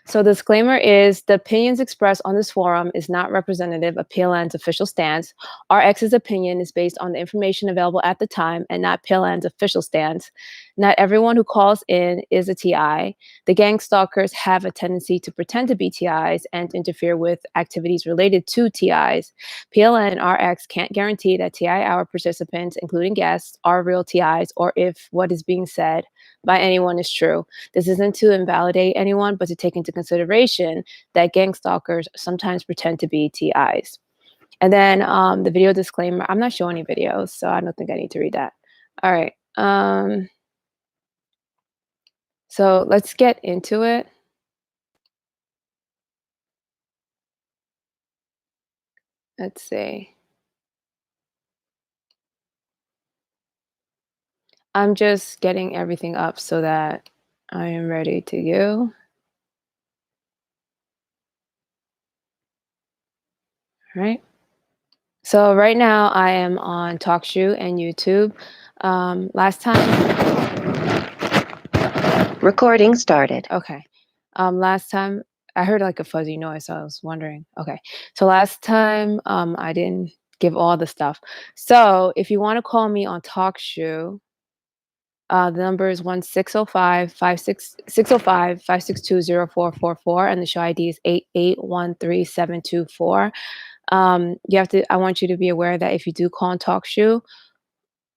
So the disclaimer is the opinions expressed on this forum is not representative of PLN's official stance. RX's opinion is based on the information available at the time and not PLN's official stance. Not everyone who calls in is a TI. The gang stalkers have a tendency to pretend to be TIs and interfere with activities related to TIs. PLN and RX can't guarantee that TI Hour participants, including guests, are real TIs or if what is being said by anyone is true. This isn't to invalidate anyone, but to take into consideration that gang stalkers sometimes pretend to be TIs. And then the video disclaimer, I'm not showing any videos, so I don't think I need to read that. All right. So let's get into it. Let's see. I'm just getting everything up so that I am ready to go. All right. So right now I am on TalkShoe and YouTube. Last time. Recording started. Okay. Last time I heard like a fuzzy noise, so I was wondering. Okay. So last time I didn't give all the stuff. So if you want to call me on TalkShoe, the number is 1-605-562-0444, and the show ID is 8813724. I want you to be aware that if you do call on TalkShoe,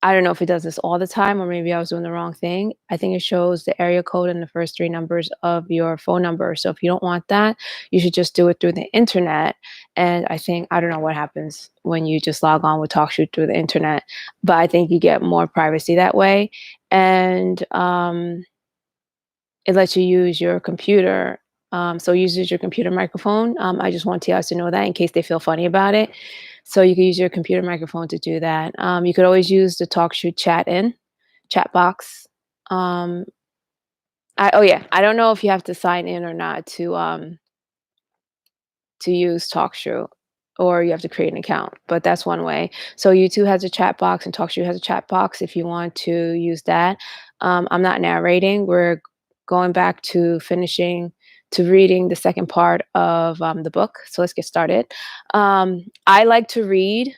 I don't know if it does this all the time or maybe I was doing the wrong thing. I think it shows the area code and the first 3 numbers of your phone number. So if you don't want that, you should just do it through the internet. And I don't know what happens when you just log on with TalkShoe through the internet, but I think you get more privacy that way. And it lets you use your computer. So it uses your computer microphone. I just want TIs to know that in case they feel funny about it. So you can use your computer microphone to do that. You could always use the TalkShoe chat box. I don't know if you have to sign in or not to use TalkShoe, or you have to create an account, but that's one way. So YouTube has a chat box and TalkShoe has a chat box if you want to use that. I'm not narrating. We're going back to reading the second part of the book. So let's get started. I like to read,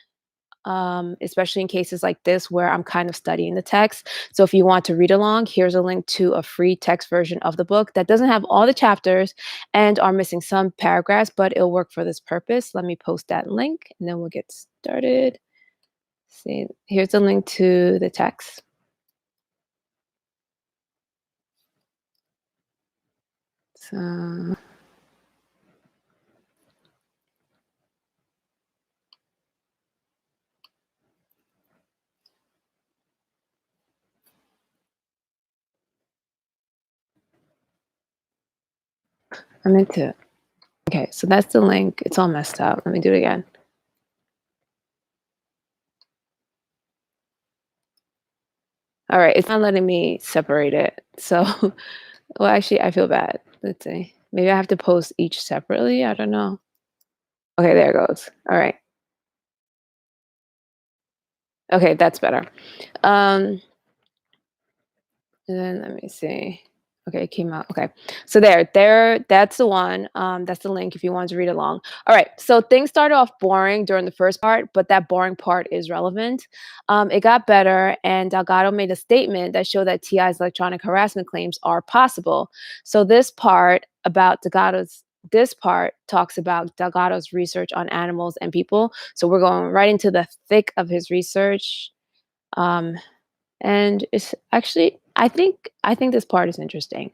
especially in cases like this where I'm kind of studying the text. So if you want to read along, here's a link to a free text version of the book that doesn't have all the chapters and are missing some paragraphs, but it'll work for this purpose. Let me post that link and then we'll get started. See, here's the link to the text. So I'm into it. Okay, so that's the link. It's all messed up. Let me do it again. All right, it's not letting me separate it. So, well, actually, I feel bad. Let's see. Maybe I have to post each separately. I don't know. Okay, there it goes. All right. Okay, that's better. And then let me see. Okay, it came out. Okay. So that's the one. That's the link if you want to read along. All right. So things started off boring during the first part, but that boring part is relevant. It got better, and Delgado made a statement that showed that TI's electronic harassment claims are possible. So this part talks about Delgado's research on animals and people. So we're going right into the thick of his research. And it's actually, I think this part is interesting.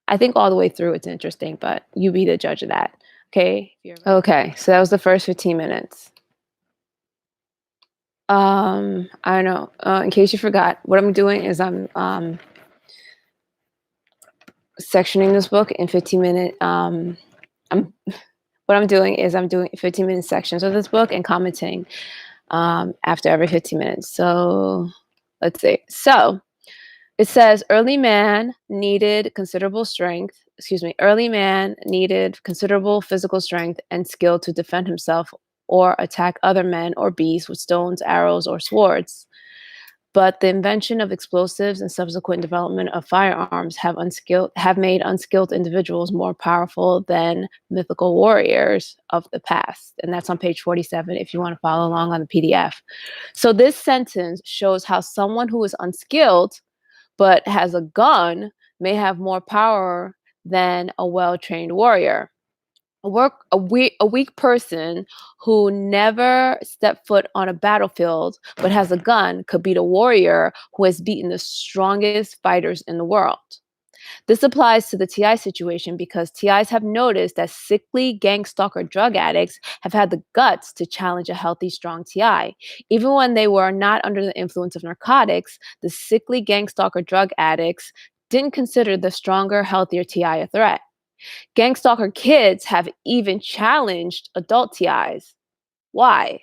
I think all the way through it's interesting, but you be the judge of that. Okay. Okay. So that was the first 15 minutes. I don't know. In case you forgot, what I'm doing is I'm sectioning this book in 15-minute. What I'm doing is I'm doing 15-minute sections of this book and commenting after every 15 minutes. So let's see. So it says early man needed considerable physical strength and skill to defend himself or attack other men or beasts with stones, arrows, or swords. But the invention of explosives and subsequent development of firearms have made unskilled individuals more powerful than mythical warriors of the past. And that's on page 47 if you want to follow along on the PDF. So this sentence shows how someone who is unskilled but has a gun may have more power than a well-trained warrior. A weak person who never stepped foot on a battlefield but has a gun could beat a warrior who has beaten the strongest fighters in the world. This applies to the TI situation because TIs have noticed that sickly gang stalker drug addicts have had the guts to challenge a healthy, strong TI. Even when they were not under the influence of narcotics, the sickly gang stalker drug addicts didn't consider the stronger, healthier TI a threat. Gang stalker kids have even challenged adult TIs. Why?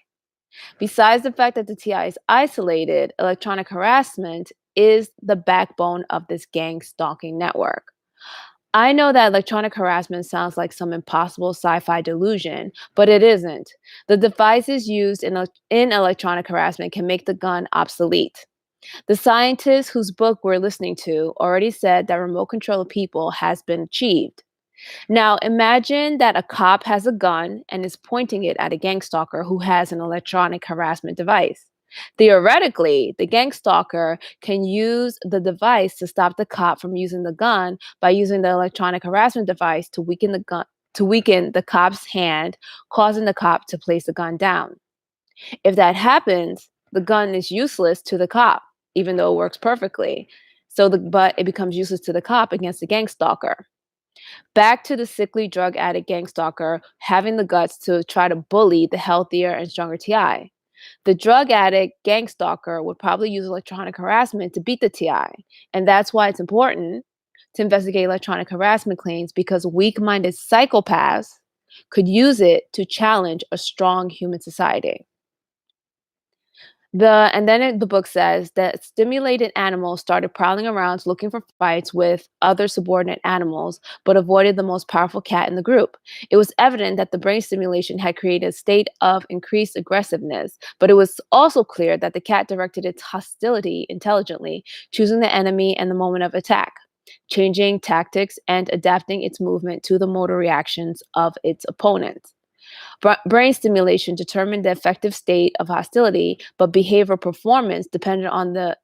Besides the fact that the TI is isolated, electronic harassment is the backbone of this gang stalking network. I know that electronic harassment sounds like some impossible sci fi delusion, but it isn't. The devices used in electronic harassment can make the gun obsolete. The scientist whose book we're listening to already said that remote control of people has been achieved. Now, imagine that a cop has a gun and is pointing it at a gang stalker who has an electronic harassment device. Theoretically, the gang stalker can use the device to stop the cop from using the gun by using the electronic harassment device to weaken the cop's hand, causing the cop to place the gun down. If that happens, the gun is useless to the cop, even though it works perfectly. But it becomes useless to the cop against the gang stalker. Back to the sickly drug addict gang stalker having the guts to try to bully the healthier and stronger TI. The drug addict gang stalker would probably use electronic harassment to beat the TI. And that's why it's important to investigate electronic harassment claims because weak minded psychopaths could use it to challenge a strong human society. The book says that stimulated animals started prowling around looking for fights with other subordinate animals, but avoided the most powerful cat in the group. It was evident that the brain stimulation had created a state of increased aggressiveness, but it was also clear that the cat directed its hostility intelligently, choosing the enemy and the moment of attack, changing tactics and adapting its movement to the motor reactions of its opponent. Brain stimulation determined the effective state of hostility, but behavioral performance depended on the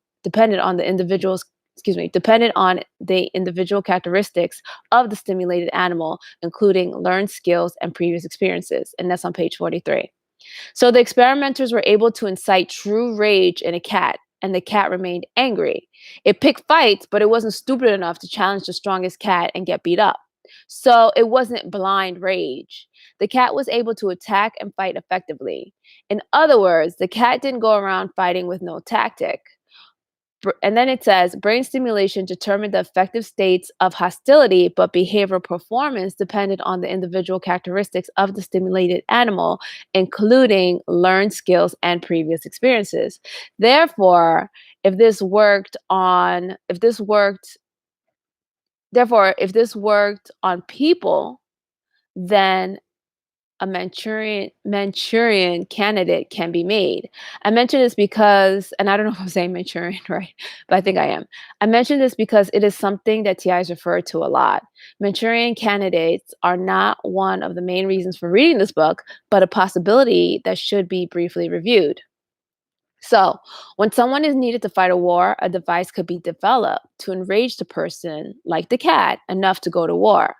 individual's depended on the individual characteristics of the stimulated animal, including learned skills and previous experiences. And that's on page 43. So the experimenters were able to incite true rage in a cat, and the cat remained angry. It picked fights, but it wasn't stupid enough to challenge the strongest cat and get beat up. So it wasn't blind rage. The cat was able to attack and fight effectively. In other words, the cat didn't go around fighting with no tactic. And then it says brain stimulation determined the effective states of hostility, but behavioral performance depended on the individual characteristics of the stimulated animal, including learned skills and previous experiences. Therefore, if this worked on people, then a Manchurian candidate can be made. I mention this because, and I don't know if I'm saying Manchurian right, but I think I am. I mention this because it is something that TIs refer to a lot. Manchurian candidates are not one of the main reasons for reading this book, but a possibility that should be briefly reviewed. So, when someone is needed to fight a war, a device could be developed to enrage the person, like the cat, enough to go to war.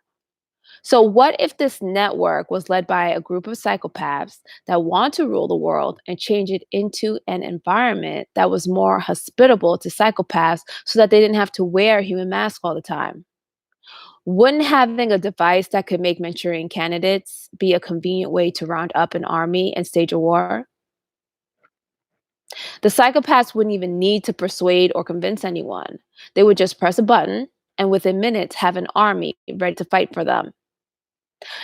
So, what if this network was led by a group of psychopaths that want to rule the world and change it into an environment that was more hospitable to psychopaths so that they didn't have to wear a human mask all the time? Wouldn't having a device that could make Manchurian candidates be a convenient way to round up an army and stage a war? The psychopaths wouldn't even need to persuade or convince anyone. They would just press a button and within minutes have an army ready to fight for them.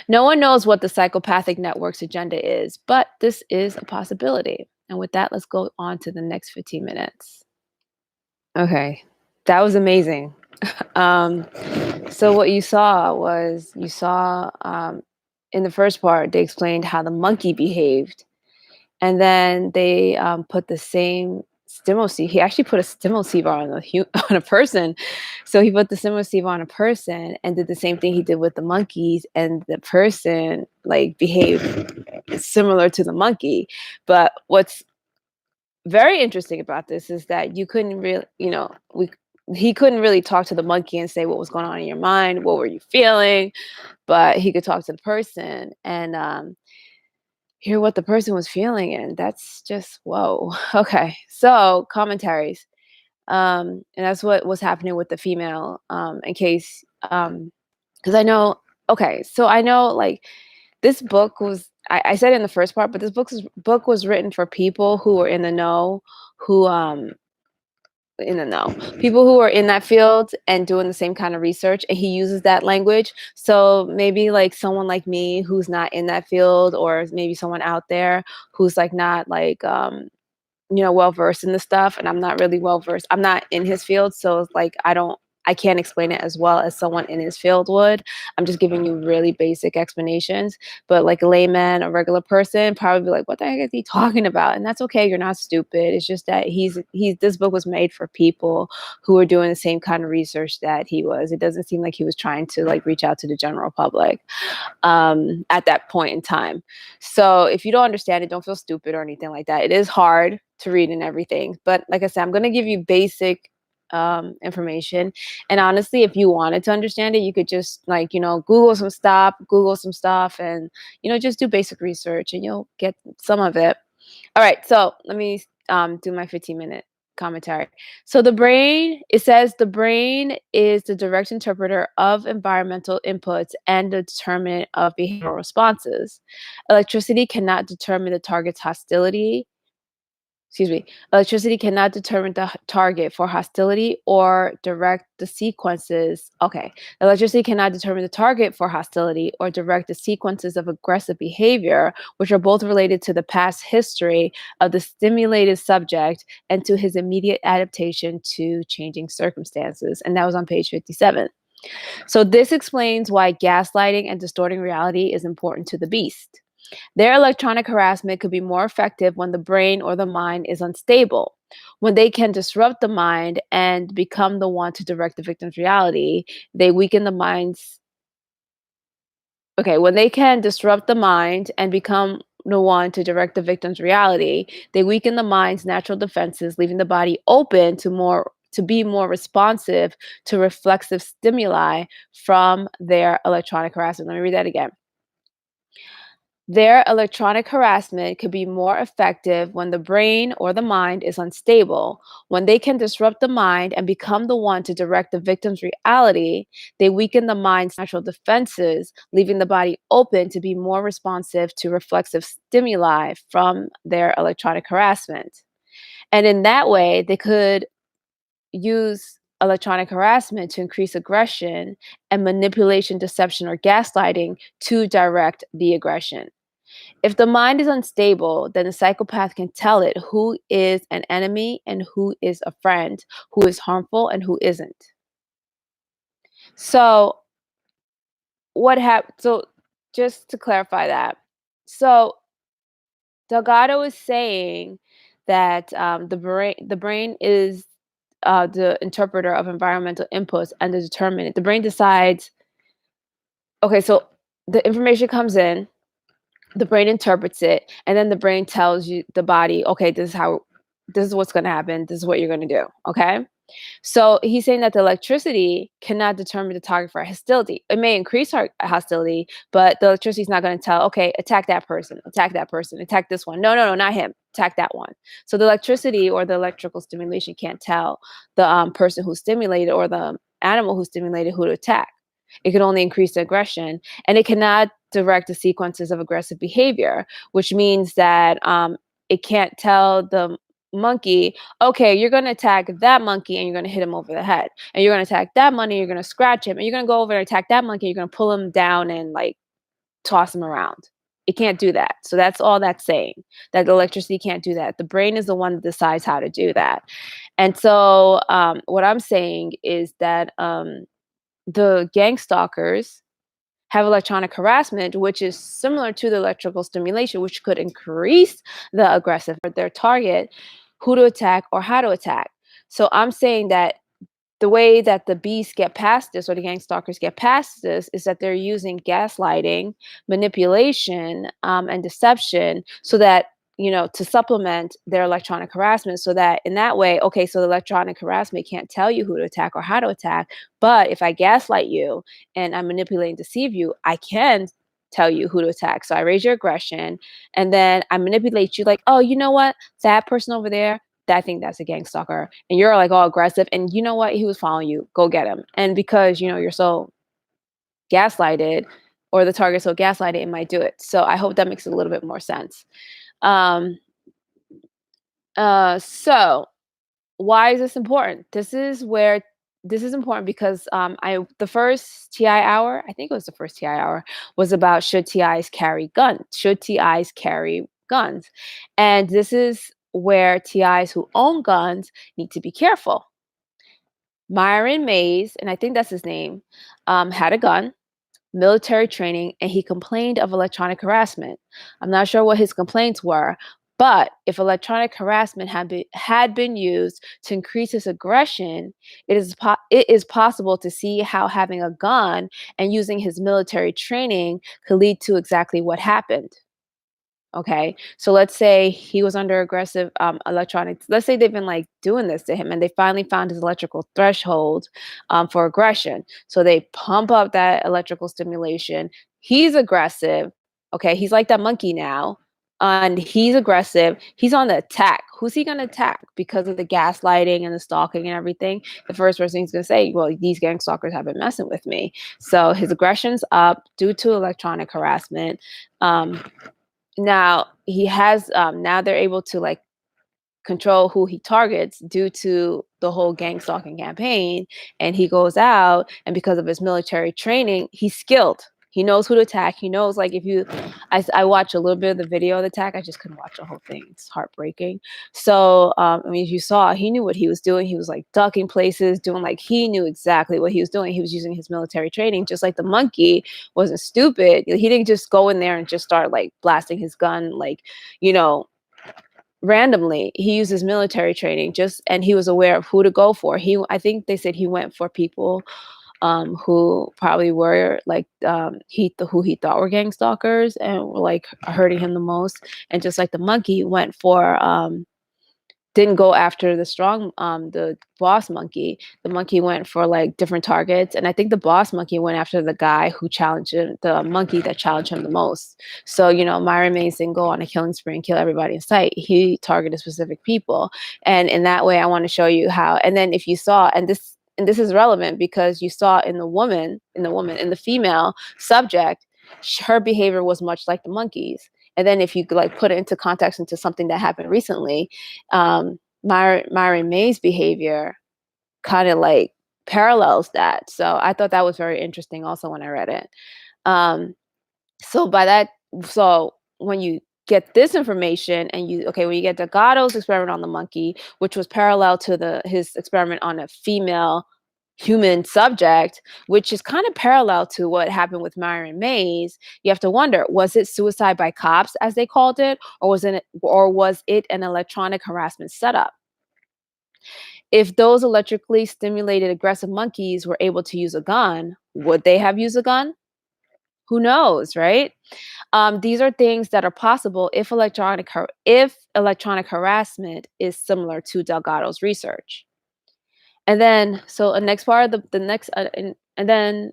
No one knows what the psychopathic network's agenda is, but this is a possibility. And with that, let's go on to the next 15 minutes. Okay, that was amazing. um, so what you saw in the first part, they explained how the monkey behaved, and then they put the same he actually put a stimulus on on a person. So he put the stimulus on a person and did the same thing he did with the monkeys, and the person like behaved similar to the monkey. But what's very interesting about this is that you couldn't really, we he couldn't really talk to the monkey and say what was going on in your mind, what were you feeling, but he could talk to the person and hear what the person was feeling, and that's just whoa. Okay, so commentaries, and that's what was happening with the female, in case, because I know. Okay, so I know like this book was. I said in the first part, but this book was written for people who were in the know, who in the know, people who are in that field and doing the same kind of research, and he uses that language. So maybe like someone like me who's not in that field, or maybe someone out there who's like not like well versed in the stuff, and I'm not really well versed. I'm not in his field, so it's like I can't explain it as well as someone in his field would. I'm just giving you really basic explanations, but like a layman, a regular person, probably be like, "What the heck is he talking about?" And that's okay. You're not stupid. It's just that he's this book was made for people who are doing the same kind of research that he was. It doesn't seem like he was trying to like reach out to the general public at that point in time. So if you don't understand it, don't feel stupid or anything like that. It is hard to read and everything, but like I said, I'm going to give you basic information. And honestly, if you wanted to understand it, you could just like Google some stuff, and just do basic research, and you'll get some of it. All right, so let me do my 15-minute commentary. So it says the brain is the direct interpreter of environmental inputs and the determinant of behavioral responses. Electricity cannot determine the target's hostility excuse me, electricity cannot determine the target for hostility or direct the sequences. Okay, electricity cannot determine the target for hostility or direct the sequences of aggressive behavior, which are both related to the past history of the stimulated subject and to his immediate adaptation to changing circumstances. And that was on page 57. So this explains why gaslighting and distorting reality is important to the beast. Their electronic harassment could be more effective when the brain or the mind is unstable. When they can disrupt the mind and become the one to direct the victim's reality, they weaken the mind's. Okay, when they can disrupt the mind and become the one to direct the victim's reality, they weaken the mind's natural defenses, leaving the body open to be more responsive to reflexive stimuli from their electronic harassment. Let me read that again. Their electronic harassment could be more effective when the brain or the mind is unstable. When they can disrupt the mind and become the one to direct the victim's reality, they weaken the mind's natural defenses, leaving the body open to be more responsive to reflexive stimuli from their electronic harassment. And in that way, they could use electronic harassment to increase aggression and manipulation, deception, or gaslighting to direct the aggression. If the mind is unstable, then the psychopath can tell it who is an enemy and who is a friend, who is harmful and who isn't. So, what happened? So, just to clarify that, so Delgado is saying that the brain is the interpreter of environmental inputs and the determinant. The brain decides. Okay, so the information comes in, the brain interprets it, and then the brain tells you the body, okay, this is what's going to happen, this is what you're going to do. Okay, so he's saying that the electricity cannot determine the target for hostility. It may increase our hostility, but the electricity is not going to tell, okay, attack that person, attack that person, attack this one. No, no, no, not him. Attack that one. So the electricity or the electrical stimulation can't tell the person who's stimulated or the animal who's stimulated who to attack. It can only increase the aggression, and it cannot direct the sequences of aggressive behavior, which means that it can't tell the monkey, okay, you're going to attack that monkey and you're going to hit him over the head. And you're going to attack that monkey, you're going to scratch him. And you're going to go over and attack that monkey, you're going to pull him down and like toss him around. It can't do that. So that's all that's saying, that the electricity can't do that. The brain is the one that decides how to do that. And so what I'm saying is that the gang stalkers have electronic harassment, which is similar to the electrical stimulation, which could increase the aggressive for their target, who to attack or how to attack. So I'm saying that the way that the beasts get past this, or the gang stalkers get past this, is that they're using gaslighting, manipulation, and deception, so that, to supplement their electronic harassment, so that in that way, okay, so the electronic harassment can't tell you who to attack or how to attack, but if I gaslight you and I manipulate and deceive you, I can tell you who to attack. So I raise your aggression, and then I manipulate you like, oh, you know what, that person over there, I think that's a gang stalker. And you're like all aggressive. And you know what? He was following you. Go get him. And because, you're so gaslighted, or the target's so gaslighted, it might do it. So I hope that makes a little bit more sense. Um, so why is this important? This is important because the first TI hour, I think it was the first TI hour, was about should TIs carry guns? Should TIs carry guns? And this is where TIs who own guns need to be careful. Myron Mays, and I think that's his name, had a gun, military training, and he complained of electronic harassment. I'm not sure what his complaints were, but if electronic harassment had been used to increase his aggression, it is possible to see how having a gun and using his military training could lead to exactly what happened. Okay. So let's say he was under aggressive electronics. Let's say they've been like doing this to him and they finally found his electrical threshold for aggression. So they pump up that electrical stimulation. He's aggressive. Okay. He's like that monkey now. And he's aggressive. He's on the attack. Who's he going to attack? Because of the gaslighting and the stalking and everything. The first person he's going to say, well, these gang stalkers have been messing with me. So his aggression's up due to electronic harassment. Now he has now they're able to like control who he targets due to the whole gang stalking campaign, and he goes out, and because of his military training, he's skilled. He knows who to attack. He knows, like, if you I watch a little bit of the video of the attack. I just couldn't watch the whole thing. It's heartbreaking. So I mean, if you saw, he knew what he was doing. He was like ducking places, doing, like, he knew exactly what he was doing. He was using his military training, just like the monkey wasn't stupid. He didn't just go in there and just start like blasting his gun, like, you know randomly. He used his military training, and he was aware of who to go for. I think they said he went for people who probably were like who he thought were gang stalkers and were like hurting him the most. And just like the monkey went for didn't go after the boss monkey. The monkey went for like different targets, and I think the boss monkey went after the guy who challenged him, the monkey that challenged him the most. So Myron Mays didn't go on a killing spree and kill everybody in sight. He targeted specific people, and in that way I want to show you how. And then if you saw, and this is relevant because you saw in the female subject, her behavior was much like the monkey's. And then if you like put it into context into something that happened recently, Myron May's behavior kind of like parallels that. So I thought that was very interesting also when I read it. So when you get this information and when you get Delgado's experiment on the monkey, which was parallel to his experiment on a female human subject, which is kind of parallel to what happened with Myron Mays, you have to wonder, was it suicide by cops, as they called it, or was it an electronic harassment setup? If those electrically stimulated aggressive monkeys were able to use a gun, would they have used a gun? Who knows, right? These are things that are possible if electronic harassment is similar to Delgado's research. And then, so a next part of the next, and then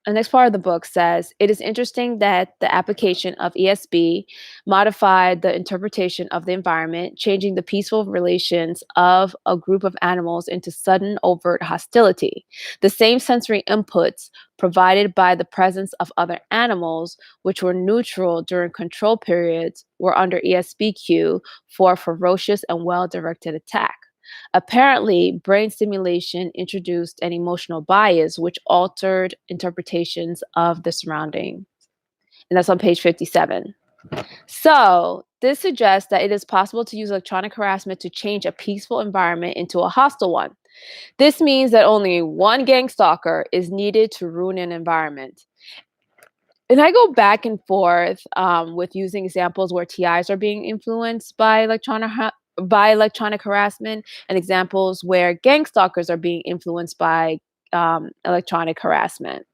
the next part of the book says it is interesting that the application of ESB modified the interpretation of the environment, changing the peaceful relations of a group of animals into sudden overt hostility. The same sensory inputs provided by the presence of other animals, which were neutral during control periods, were under ESBQ for ferocious and well-directed attack. Apparently, brain stimulation introduced an emotional bias which altered interpretations of the surrounding. And that's on page 57. So, this suggests that it is possible to use electronic harassment to change a peaceful environment into a hostile one. This means that only one gang stalker is needed to ruin an environment. And I go back and forth with using examples where TIs are being influenced by by electronic harassment, and examples where gang stalkers are being influenced by electronic harassment.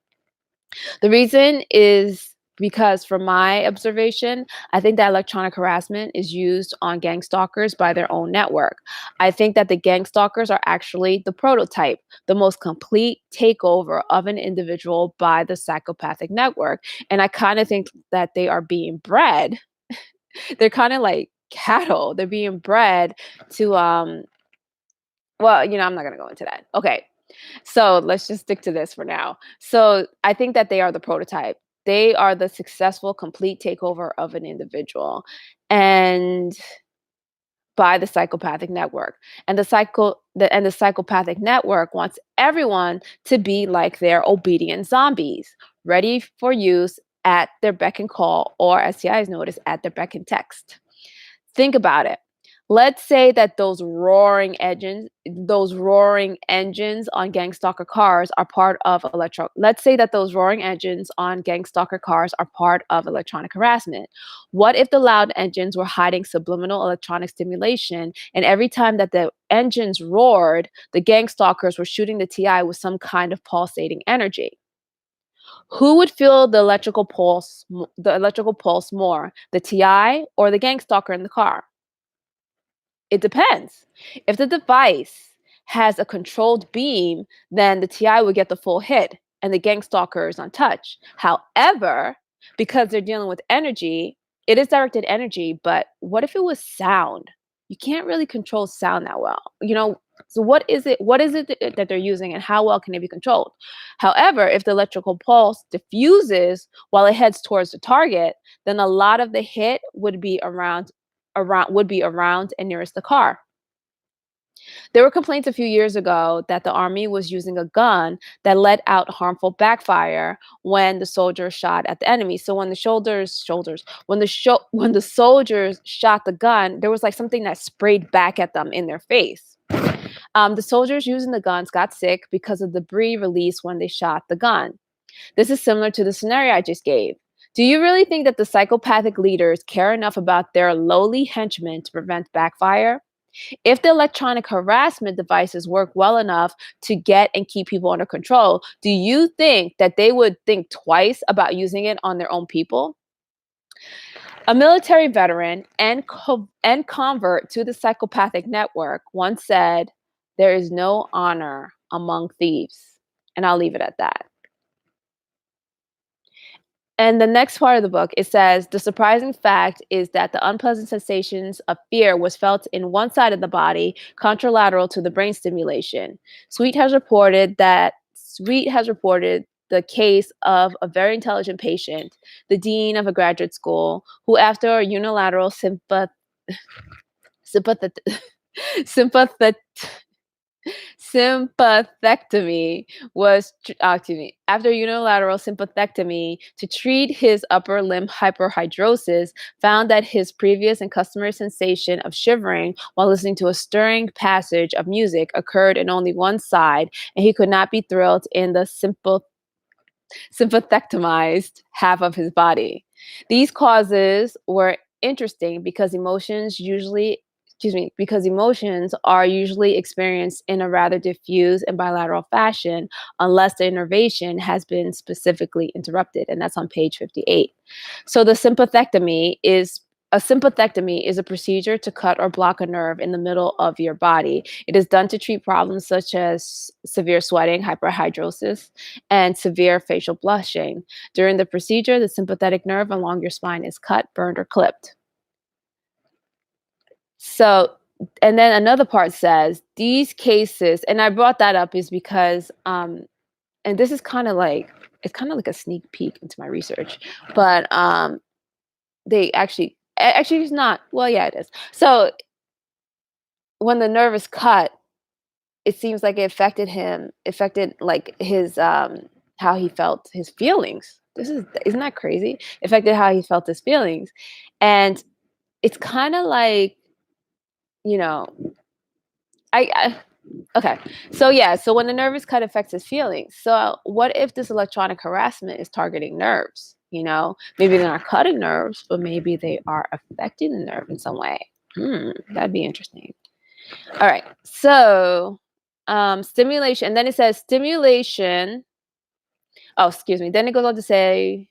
The reason is because, from my observation, I think that electronic harassment is used on gang stalkers by their own network. I think that the gang stalkers are actually the prototype, the most complete takeover of an individual by the psychopathic network. And I kind of think that they are being bred. They're kind of like cattle. They're being bred to well, I'm not going to go into that. Okay. So let's just stick to this for now. So I think that they are the prototype. They are the successful, complete takeover of an individual, and by the psychopathic network. And the psychopathic network wants everyone to be like their obedient zombies, ready for use at their beck and call, or as TI is noticed, at their beck and text. Think about it. Let's say that those roaring engines on gangstalker cars are part of Let's say that those roaring engines on gangstalker cars are part of electronic harassment. What if the loud engines were hiding subliminal electronic stimulation, and every time that the engines roared, the gangstalkers were shooting the TI with some kind of pulsating energy? Who would feel the electrical pulse more, the TI or the gangstalker in the car? It depends. If the device has a controlled beam, then the TI would get the full hit and the gang stalker is untouched. However, because they're dealing with energy, it is directed energy, but what if it was sound? You can't really control sound that well. So what is it that they're using, and how well can it be controlled? However, if the electrical pulse diffuses while it heads towards the target, then a lot of the hit would be around and nearest the car. There were complaints a few years ago that the army was using a gun that let out harmful backfire when the soldiers shot at the enemy. So when the when the soldiers shot the gun, there was like something that sprayed back at them in their face. The soldiers using the guns got sick because of debris released when they shot the gun. This is similar to the scenario I just gave. Do you really think that the psychopathic leaders care enough about their lowly henchmen to prevent backfire? If the electronic harassment devices work well enough to get and keep people under control, do you think that they would think twice about using it on their own people? A military veteran and convert to the psychopathic network once said, "There is no honor among thieves." And I'll leave it at that. And the next part of the book, it says, the surprising fact is that the unpleasant sensations of fear was felt in one side of the body, contralateral to the brain stimulation. Sweet has reported the case of a very intelligent patient, the dean of a graduate school, who after a unilateral sympath- sympath- sympathectomy after unilateral sympathectomy to treat his upper limb hyperhidrosis, found that his previous and customary sensation of shivering while listening to a stirring passage of music occurred in only one side, and he could not be thrilled in the sympathectomized half of his body. These causes were interesting because emotions are usually experienced in a rather diffuse and bilateral fashion unless the innervation has been specifically interrupted. And that's on page 58. So a sympathectomy is a procedure to cut or block a nerve in the middle of your body. It is done to treat problems such as severe sweating, hyperhidrosis, and severe facial blushing. During the procedure, the sympathetic nerve along your spine is cut, burned, or clipped. So, and then another part says these cases, and I brought that up is because, and this is it's kind of like a sneak peek into my research, but they actually it's not. Well, yeah, it is. So when the nerve is cut, it seems like affected like his how he felt his feelings. Isn't that crazy? Affected how he felt his feelings, and it's kind of like you know I okay. So yeah, so when the nerve is cut affects his feelings. So what if this electronic harassment is targeting nerves? Maybe they're not cutting nerves, but maybe they are affecting the nerve in some way. That'd be interesting. All right. So, stimulation, and then it says stimulation. Oh, excuse me. Then it goes on to say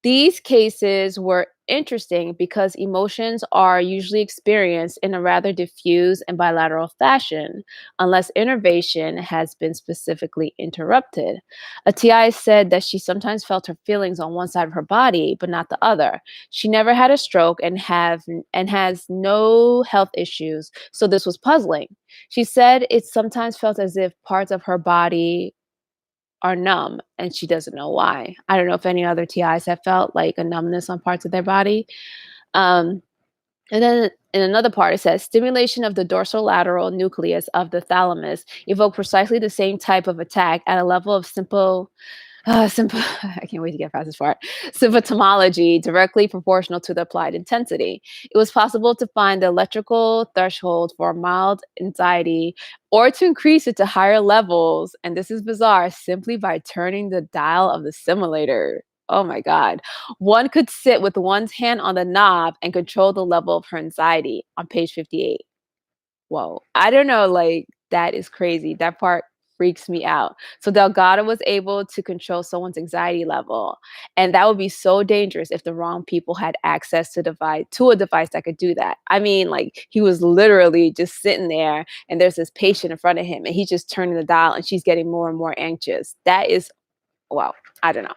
these cases were interesting because emotions are usually experienced in a rather diffuse and bilateral fashion, unless innervation has been specifically interrupted. A TI said that she sometimes felt her feelings on one side of her body, but not the other. She never had a stroke and has no health issues, so this was puzzling. She said it sometimes felt as if parts of her body are numb and she doesn't know why. I don't know if any other TIs have felt like a numbness on parts of their body. Um, and then in another part, it says stimulation of the dorsolateral nucleus of the thalamus evoke precisely the same type of attack at a level of simple, I can't wait to get past this part. Symptomology directly proportional to the applied intensity. It was possible to find the electrical threshold for mild anxiety or to increase it to higher levels. And this is bizarre simply by turning the dial of the simulator. Oh my God. One could sit with one's hand on the knob and control the level of her anxiety on page 58. Whoa. I don't know, like, that is crazy. That part freaks me out. So Delgado was able to control someone's anxiety level, and that would be so dangerous if the wrong people had access to a device that could do that. I mean, like, he was literally just sitting there, and there's this patient in front of him, and he's just turning the dial, and she's getting more and more anxious. That is, wow, I don't know.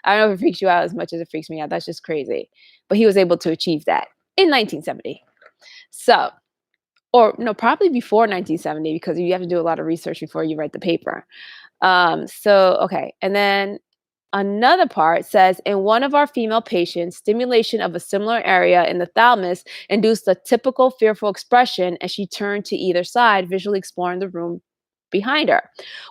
I don't know if it freaks you out as much as it freaks me out. That's just crazy. But he was able to achieve that in 1970. So or no, probably before 1970 because you have to do a lot of research before you write the paper. Okay. And then another part says in one of our female patients, stimulation of a similar area in the thalamus induced a typical fearful expression as she turned to either side, visually exploring the room behind her.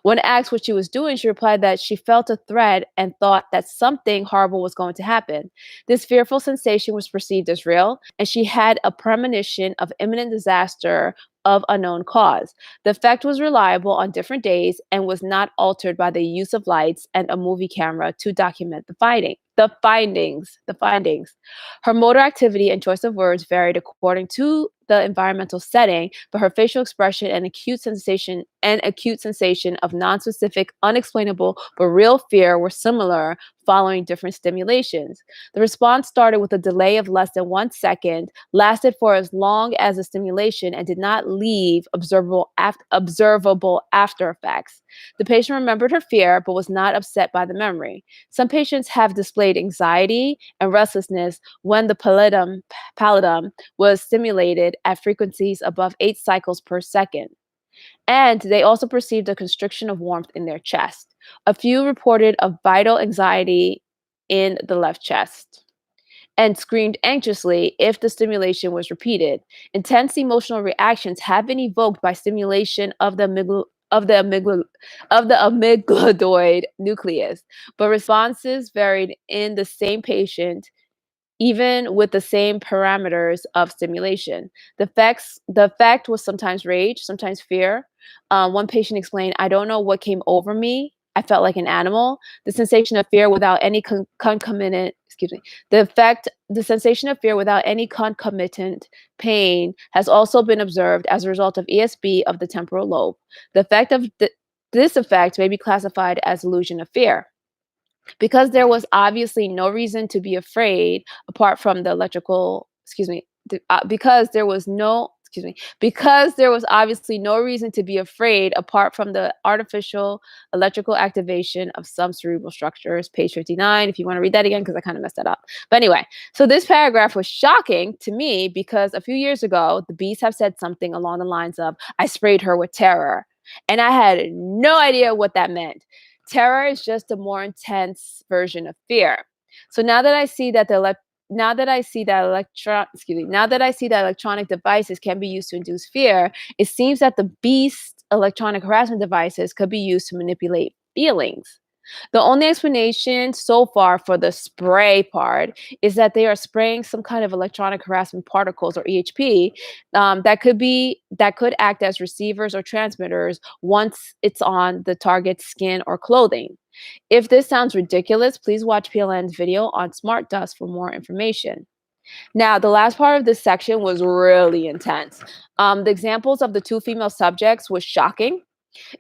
When asked what she was doing, she replied that she felt a threat and thought that something horrible was going to happen. This fearful sensation was perceived as real, and she had a premonition of imminent disaster of unknown cause. The effect was reliable on different days and was not altered by the use of lights and a movie camera to document the findings. Her motor activity and choice of words varied according to the environmental setting, but her facial expression and acute sensation of non-specific, unexplainable, but real fear were similar following different stimulations. The response started with a delay of less than 1 second, lasted for as long as the stimulation, and did not leave observable after effects. The patient remembered her fear, but was not upset by the memory. Some patients have displayed anxiety and restlessness when the pallidum was stimulated at frequencies above 8 cycles per second. And they also perceived a constriction of warmth in their chest. A few reported a vital anxiety in the left chest and screamed anxiously if the stimulation was repeated. Intense emotional reactions have been evoked by stimulation of the amygdaloid nucleus, but responses varied in the same patient even with the same parameters of stimulation. The effect was sometimes rage, sometimes fear. One patient explained, "I don't know what came over me. I felt like an animal." The sensation of fear without any concomitant, excuse me, the sensation of fear without any concomitant pain has also been observed as a result of ESB of the temporal lobe. The effect of this effect may be classified as illusion of fear. Because there was obviously no reason to be afraid apart from the electrical, excuse me, because there was obviously no reason to be afraid apart from the artificial electrical activation of some cerebral structures. Page 59, if you want to read that again, because I kind of messed that up. But anyway, so this paragraph was shocking to me because a few years ago, the bees have said something along the lines of, "I sprayed her with terror." And I had no idea what that meant. Terror is just a more intense version of fear. So now that I see that electronic devices can be used to induce fear, it seems that the beast electronic harassment devices could be used to manipulate feelings. The only explanation so far for the spray part is that they are spraying some kind of electronic harassment particles or EHP that could act as receivers or transmitters once it's on the target's skin or clothing. If this sounds ridiculous, please watch PLN's video on smart dust for more information. Now, the last part of this section was really intense. The examples of the two female subjects was shocking.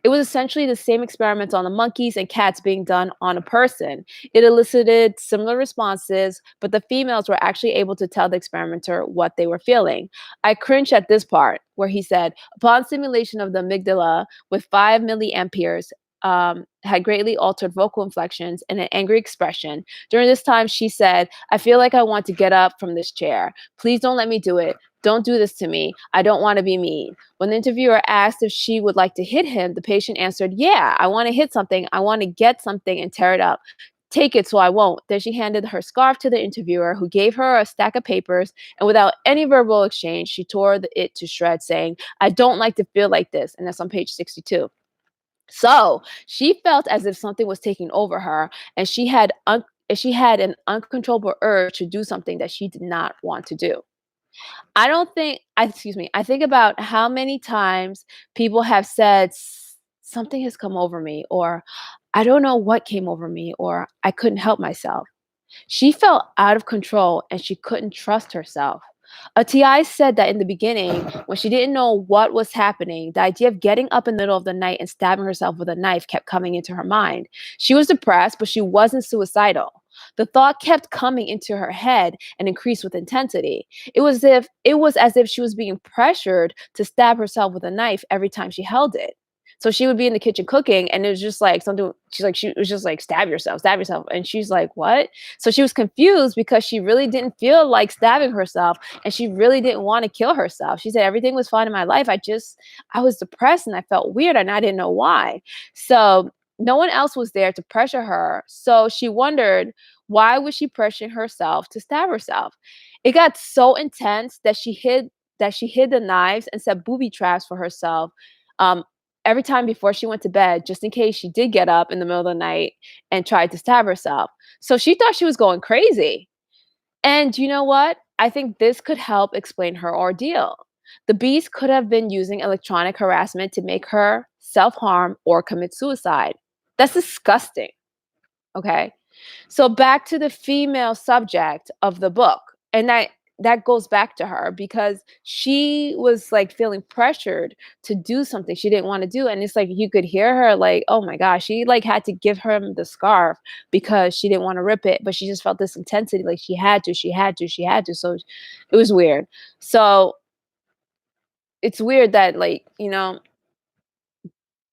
It was essentially the same experiments on the monkeys and cats being done on a person. It elicited similar responses, but the females were actually able to tell the experimenter what they were feeling. I cringed at this part where he said, upon stimulation of the amygdala with 5 milliamperes, had greatly altered vocal inflections and an angry expression. During this time, she said, I feel like I want to get up from this chair. Please don't let me do it. Don't do this to me. I don't want to be mean. When the interviewer asked if she would like to hit him, the patient answered, yeah, I want to hit something. I want to get something and tear it up. Take it so I won't. Then she handed her scarf to the interviewer, who gave her a stack of papers, and without any verbal exchange, she tore it to shreds, saying, I don't like to feel like this. And that's on page 62. So she felt as if something was taking over her, and she had an uncontrollable urge to do something that she did not want to do. I don't think I excuse me, I think about how many times people have said something has come over me, or I don't know what came over me, or I couldn't help myself. She felt out of control and she couldn't trust herself. A TI said that in the beginning, when she didn't know what was happening, the idea of getting up in the middle of the night and stabbing herself with a knife kept coming into her mind. She was depressed, but she wasn't suicidal. The thought kept coming into her head and increased with intensity. It was as if she was being pressured to stab herself with a knife every time she held it. So she would be in the kitchen cooking, and it was just like something. She was just like, stab yourself, and she's like, what? So she was confused because she really didn't feel like stabbing herself, and she really didn't want to kill herself. She said everything was fine in my life. I was depressed and I felt weird and I didn't know why. So no one else was there to pressure her. So she wondered, why was she pressuring herself to stab herself? It got so intense that she hid the knives and set booby traps for herself. Um, every time before she went to bed, just in case she did get up in the middle of the night and tried to stab herself. So she thought she was going crazy. And you know what? I think this could help explain her ordeal. The beast could have been using electronic harassment to make her self harm or commit suicide. That's disgusting. Okay. So back to the female subject of the book. And that goes back to her because she was like feeling pressured to do something she didn't want to do. And it's like you could hear her like, oh my gosh, she like had to give him the scarf because she didn't want to rip it, but she just felt this intensity, like she had to. So it was weird. So it's weird that, like,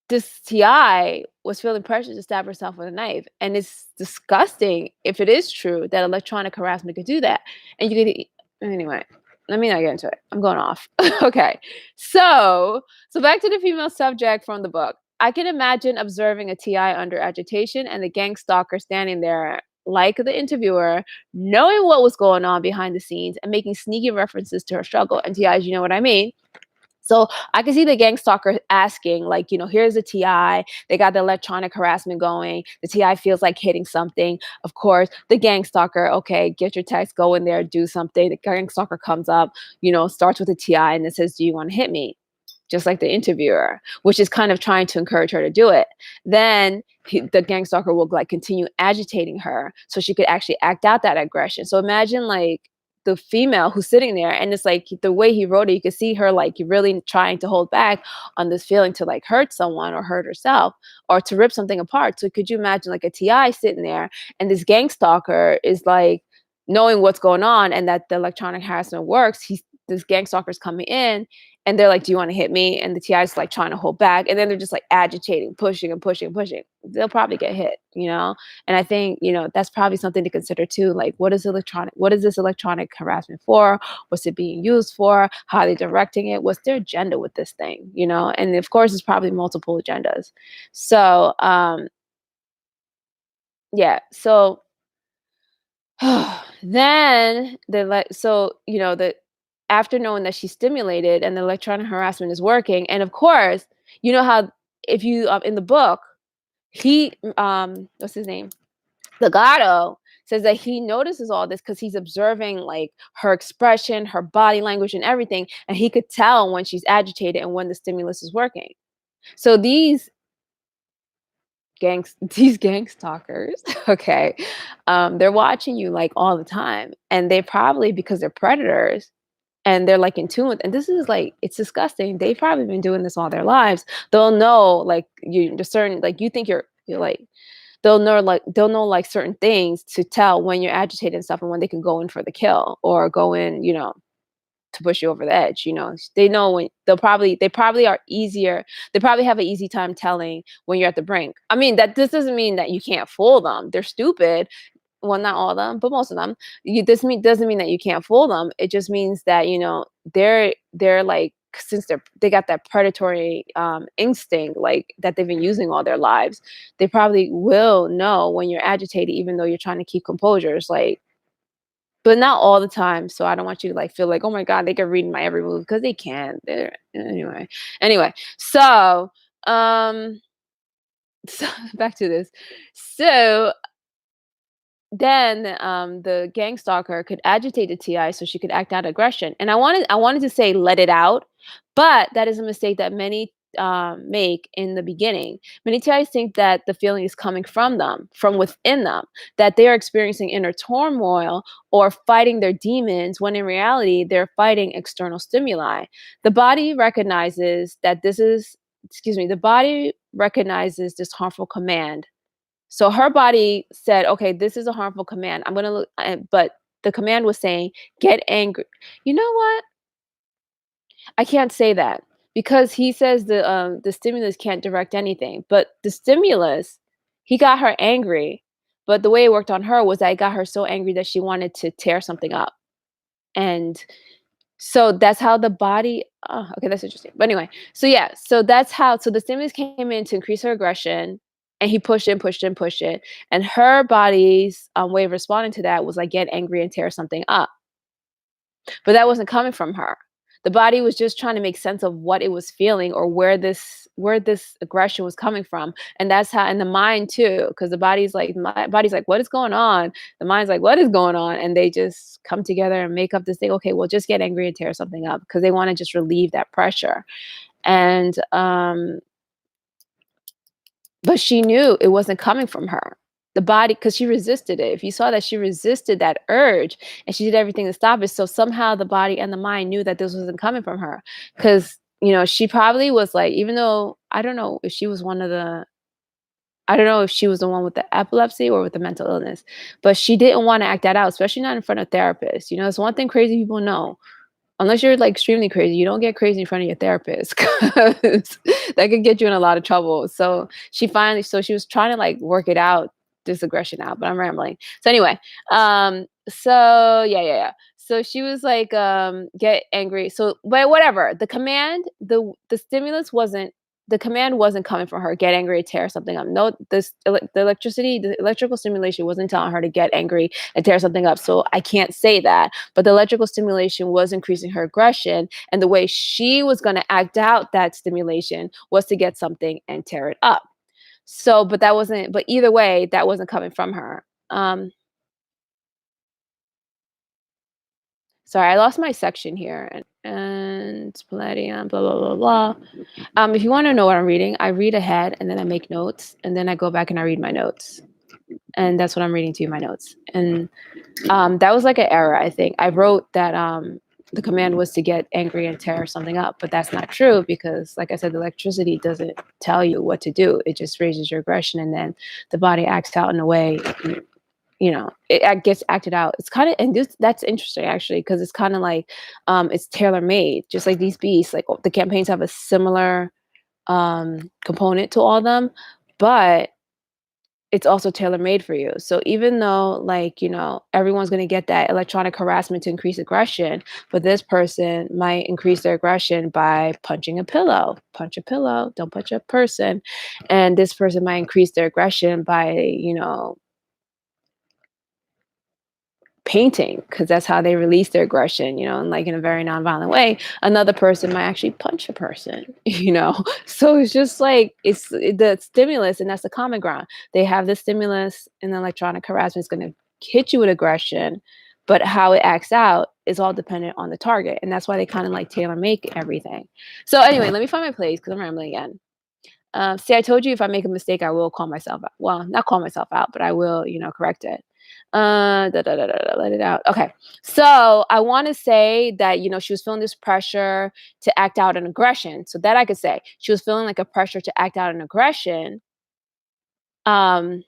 this TI was feeling pressure to stab herself with a knife. And it's disgusting if it is true that electronic harassment could do that. And you could anyway, let me not get into it. I'm going off. Okay. So back to the female subject from the book. I can imagine observing a TI under agitation and the gang stalker standing there like the interviewer, knowing what was going on behind the scenes and making sneaky references to her struggle. And TIs, you know what I mean? So I can see the gang stalker asking, like, here's a TI. They got the electronic harassment going. The TI feels like hitting something. Of course, the gang stalker, okay, get your text, go in there, do something. The gang stalker comes up, starts with a TI and it says, do you want to hit me? Just like the interviewer, which is kind of trying to encourage her to do it. Then the gang stalker will like continue agitating her so she could actually act out that aggression. So imagine like the female who's sitting there, and it's like the way he wrote it, you could see her like really trying to hold back on this feeling to like hurt someone or hurt herself or to rip something apart. So could you imagine like a TI sitting there and this gang stalker is like knowing what's going on and that the electronic harassment works. This gang stalker's coming in and they're like, do you want to hit me? And the TI is like trying to hold back. And then they're just like agitating, pushing and pushing and pushing. They'll probably get hit. And I think, that's probably something to consider too. Like, what is this electronic harassment for? What's it being used for? How are they directing it? What's their agenda with this thing? And of course, it's probably multiple agendas. So, yeah. So then the after knowing that she's stimulated and the electronic harassment is working, and of course, you know how if you in the book, he what's his name? Legato says that he notices all this because he's observing like her expression, her body language, and everything, and he could tell when she's agitated and when the stimulus is working. So these these gang stalkers, okay, they're watching you, like, all the time, and they probably because they're predators and they're, like, in tune with and this is, like it's disgusting. They've probably been doing this all their lives. They'll know, like, you discern like, you think you're, like they'll know, like, certain things to tell when you're agitated and stuff and when they can go in for the kill or go in, to push you over the edge, They know when they probably are easier they probably have an easy time telling when you're at the brink. I mean, that this doesn't mean that you can't fool them. They're stupid. Well, not all of them, but most of them. This doesn't mean that you can't fool them. It just means that, they're like since they got that predatory instinct like that they've been using all their lives, they probably will know when you're agitated, even though you're trying to keep composure. It's like but not all the time, so I don't want you to, like, feel like, "Oh my god, they can read my every move," because they can. They're anyway, so, um, so back to this. So then, the gang stalker could agitate the TI so she could act out aggression, and I wanted to say let it out, but that is a mistake that many, make in the beginning. Many TIs think that the feeling is coming from them, from within them, that they are experiencing inner turmoil or fighting their demons, when in reality, they're fighting external stimuli. The body recognizes that this is the body recognizes this harmful command, so her body said, "Okay, this is a harmful command. I'm gonna look," but the command was saying, "Get angry." You know what? I can't say that because he says the stimulus can't direct anything, but the stimulus, he got her angry, but the way it worked on her was that it got her so angry that she wanted to tear something up, and so that's how the body okay, that's interesting. But anyway, so yeah, so the stimulus came in to increase her aggression, and he pushed it, pushed it, pushed it, and her body's, way of responding to that was, like, get angry and tear something up. But that wasn't coming from her. The body was just trying to make sense of what it was feeling or where this aggression was coming from, and that's how and the mind too, because the body's like, "What is going on?" The mind's like, "What is going on?" And they just come together and make up this thing, "Okay, well, just get angry and tear something up," because they wanna just relieve that pressure, and, but she knew it wasn't coming from her. The body, because she resisted it. If you saw that she resisted that urge and she did everything to stop it, so somehow the body and the mind knew that this wasn't coming from her. Because, she probably was like, even though I don't know if she was the one with the epilepsy or with the mental illness, but she didn't wanna act that out, especially not in front of therapists. It's one thing crazy people know. Unless you're, like, extremely crazy, you don't get crazy in front of your therapist, 'cause that could get you in a lot of trouble. So she was trying to, like, work it out, this aggression out, but I'm rambling. So anyway, so yeah. So she was like, "Get angry." So but whatever, the stimulus wasn't the command wasn't coming from her, "Get angry, tear something up." No, the electrical stimulation wasn't telling her to get angry and tear something up, so I can't say that. But the electrical stimulation was increasing her aggression, and the way she was gonna act out that stimulation was to get something and tear it up. But either way, that wasn't coming from her. Sorry, I lost my section here, and Palladium, blah, blah, blah, blah. If you wanna know what I'm reading, I read ahead, and then I make notes, and then I go back and I read my notes, and that's what I'm reading to you, my notes. And that was like an error, I think. I wrote that the command was to get angry and tear something up, but that's not true because, like I said, the electricity doesn't tell you what to do. It just raises your aggression, and then the body acts out in a way. Gets acted out. It's kind of and this that's interesting actually because it's kind of like it's tailor made, just like these beasts. Like the campaigns have a similar component to all of them, but it's also tailor-made for you. So even though everyone's going to get that electronic harassment to increase aggression, but this person might increase their aggression by punching a pillow. Punch a pillow, don't punch a person. And this person might increase their aggression by, painting because that's how they release their aggression, and like in a very nonviolent way. Another person might actually punch a person, So it's just like the stimulus, and that's the common ground. They have the stimulus, and the electronic harassment is going to hit you with aggression, but how it acts out is all dependent on the target, and that's why they kind of like tailor make everything. So anyway, let me find my place because I'm rambling again. See, I told you if I make a mistake, I will call myself out. Well, not call myself out, but I will, correct it. Let it out. Okay. So I want to say that, she was feeling this pressure to act out an aggression. So that I could say she was feeling like a pressure to act out an aggression. Um,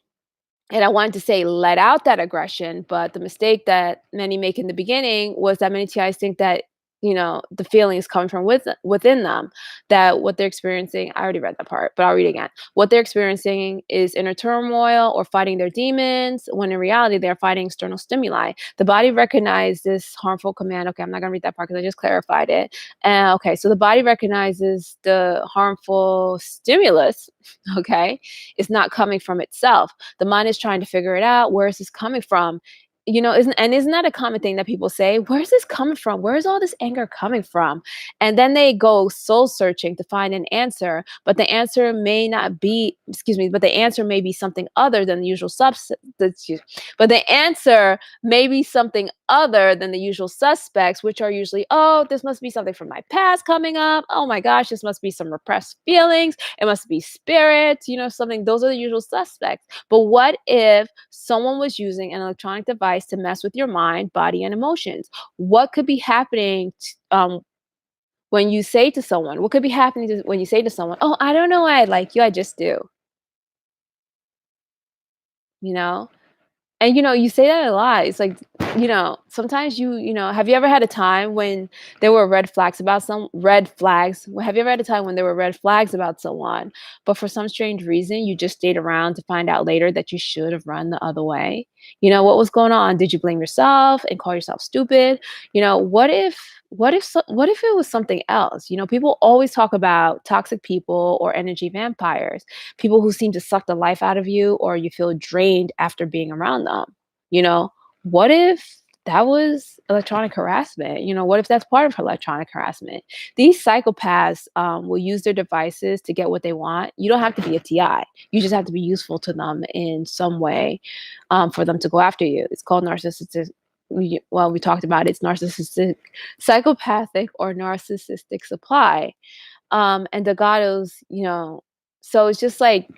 and I wanted to say let out that aggression, but the mistake that many make in the beginning was that many TIs think that, the feelings come from within them, that what they're experiencing, I already read that part, but I'll read it again. What they're experiencing is inner turmoil or fighting their demons, when in reality, they're fighting external stimuli. The body recognizes this harmful command. Okay, I'm not going to read that part because I just clarified it. Okay, so the body recognizes the harmful stimulus, okay, is not coming from itself. The mind is trying to figure it out. Where is this coming from? Isn't that a common thing that people say? Where's this coming from? Where's all this anger coming from? And then they go soul searching to find an answer, but the answer may not be, excuse me, but the answer may be something other than the usual substance. But the answer may be something other than the usual suspects, which are usually, oh, this must be something from my past coming up. Oh my gosh, this must be some repressed feelings. It must be spirits, something. Those are the usual suspects. But what if someone was using an electronic device to mess with your mind, body, and emotions? What could be happening when you say to someone, what could be happening when you say to someone, oh, I don't know why I like you, I just do, you know? And, you say that a lot. It's like, sometimes have you ever had a time when there were red flags? Have you ever had a time when there were red flags about someone, but for some strange reason, you just stayed around to find out later that you should have run the other way? What was going on? Did you blame yourself and call yourself stupid? What if it was something else? People always talk about toxic people or energy vampires, people who seem to suck the life out of you or you feel drained after being around them. You know, what if that was electronic harassment? What if that's part of electronic harassment? These psychopaths will use their devices to get what they want. You don't have to be a TI. You just have to be useful to them in some way for them to go after you. It's called narcissistic. We talked about it. It's narcissistic, psychopathic, or narcissistic supply. And the gatos, so it's just like,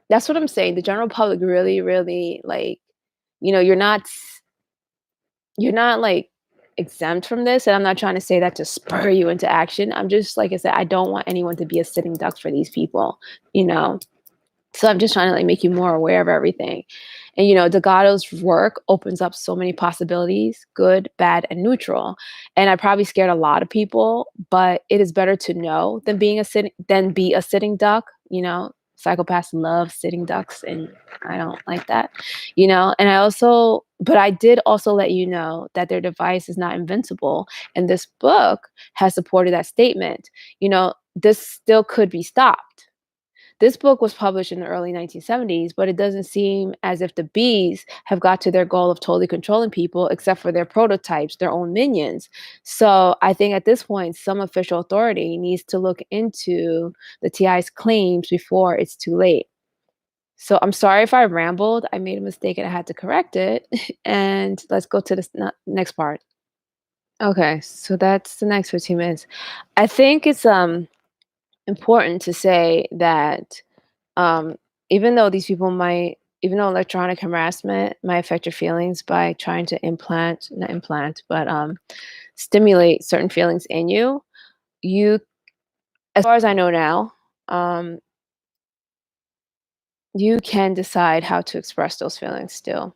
that's what I'm saying. The general public really, really like, you're not like exempt from this. And I'm not trying to say that to spur you into action. I'm just, like I said, I don't want anyone to be a sitting duck for these people, you know. So I'm just trying to like make you more aware of everything. And Delgado's work opens up so many possibilities, good, bad, and neutral. And I probably scared a lot of people, but it is better to know than be a sitting duck, Psychopaths love sitting ducks and I don't like that, And I did also let you know that their device is not invincible. And this book has supported that statement. This still could be stopped. This book was published in the early 1970s, but it doesn't seem as if the bees have got to their goal of totally controlling people, except for their prototypes, their own minions. So I think at this point, some official authority needs to look into the TI's claims before it's too late. So I'm sorry if I rambled. I made a mistake and I had to correct it. And let's go to the next part. Okay, so that's the next 15 minutes. I think it's important to say that um, even though electronic harassment might affect your feelings by trying to not implant, but stimulate certain feelings in you, you, as far as I know now, um, you can decide how to express those feelings still.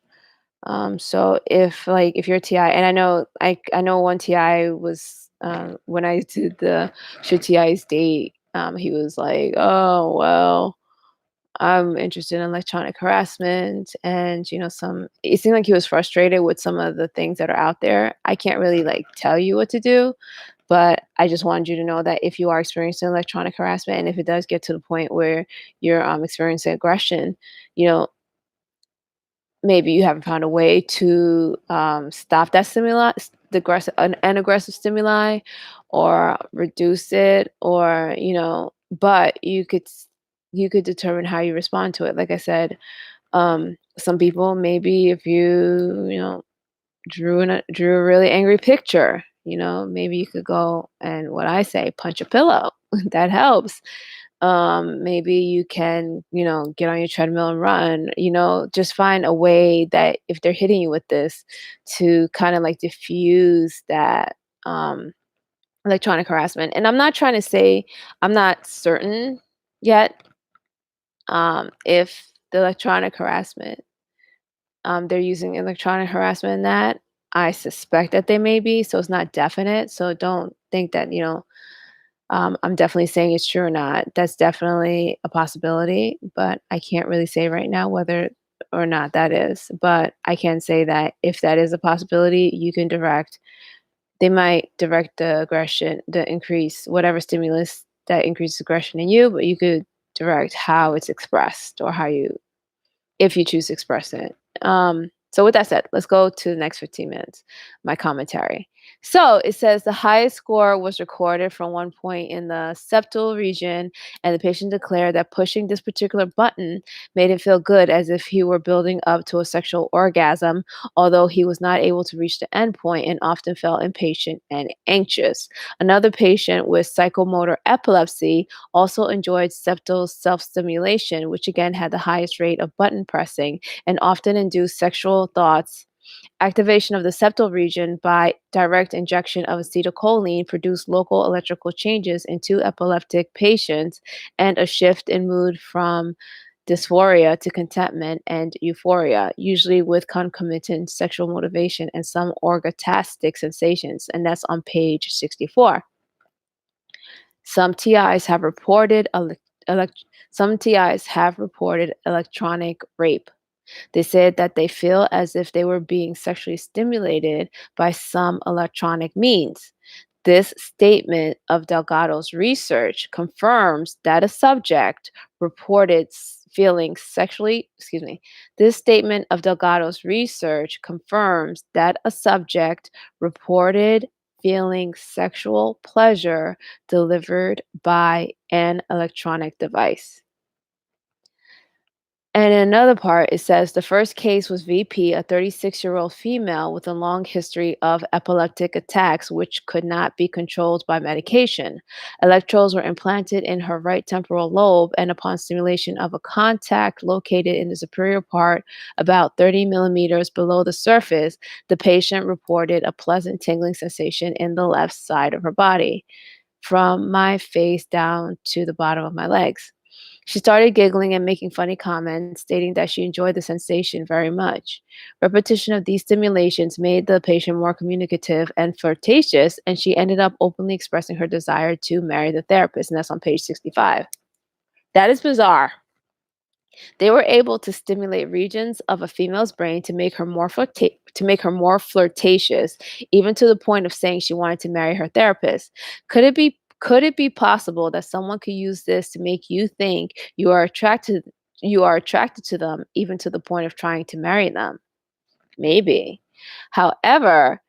So if you're a TI, and I know one TI was when I did the should TIs date, he was like, oh well, I'm interested in electronic harassment, and it seemed like he was frustrated with some of the things that are out there. I can't really like tell you what to do, but I just wanted you to know that if you are experiencing electronic harassment, and if it does get to the point where you're experiencing aggression, you know maybe you haven't found a way to stop that stimuli, an aggressive stimuli, or reduce it, or but you could determine how you respond to it. Like I said, some people, maybe if you drew a really angry picture, maybe you could go and, what I say, punch a pillow. That helps. Maybe you can, get on your treadmill and run, just find a way that if they're hitting you with this to kind of like diffuse that um, electronic harassment. And I'm not trying to say, I'm not certain yet if the electronic harassment, they're using electronic harassment in that. I suspect that they may be, so it's not definite. So don't think that, I'm definitely saying it's true or not. That's definitely a possibility, but I can't really say right now whether or not that is. But I can say that if that is a possibility, they might direct the aggression, the increase, whatever stimulus that increases aggression in you, but you could direct how it's expressed or how you if you choose to express it. So with that said, let's go to the next 15 minutes, my commentary. So it says the highest score was recorded from one point in the septal region, and the patient declared that pushing this particular button made him feel good as if he were building up to a sexual orgasm, although he was not able to reach the end point and often felt impatient and anxious. Another patient with psychomotor epilepsy also enjoyed septal self stimulation, which again had the highest rate of button pressing and often induced sexual thoughts. Activation of the septal region by direct injection of acetylcholine produced local electrical changes in two epileptic patients and a shift in mood from dysphoria to contentment and euphoria, usually with concomitant sexual motivation and some orgastic sensations. And that's on page 64. Some TIs have reported some TIs have reported electronic rape. They said that they feel as if they were being sexually stimulated by some electronic means. This statement of Delgado's research confirms that a subject reported feeling sexually, excuse me, this statement of Delgado's research confirms that a subject reported feeling sexual pleasure delivered by an electronic device. And in another part, it says the first case was VP, a 36-year-old female with a long history of epileptic attacks, which could not be controlled by medication. Electrodes were implanted in her right temporal lobe, and upon stimulation of a contact located in the superior part, about 30 millimeters below the surface, the patient reported a pleasant tingling sensation in the left side of her body, from my face down to the bottom of my legs. She started giggling and making funny comments, stating that she enjoyed the sensation very much. Repetition of these stimulations made the patient more communicative and flirtatious, and she ended up openly expressing her desire to marry the therapist, and that's on page 65. That is bizarre. They were able to stimulate regions of a female's brain to make her more flirtatious, even to the point of saying she wanted to marry her therapist. Could it be possible that someone could use this to make you think you are attracted to them, even to the point of trying to marry them? Maybe. However,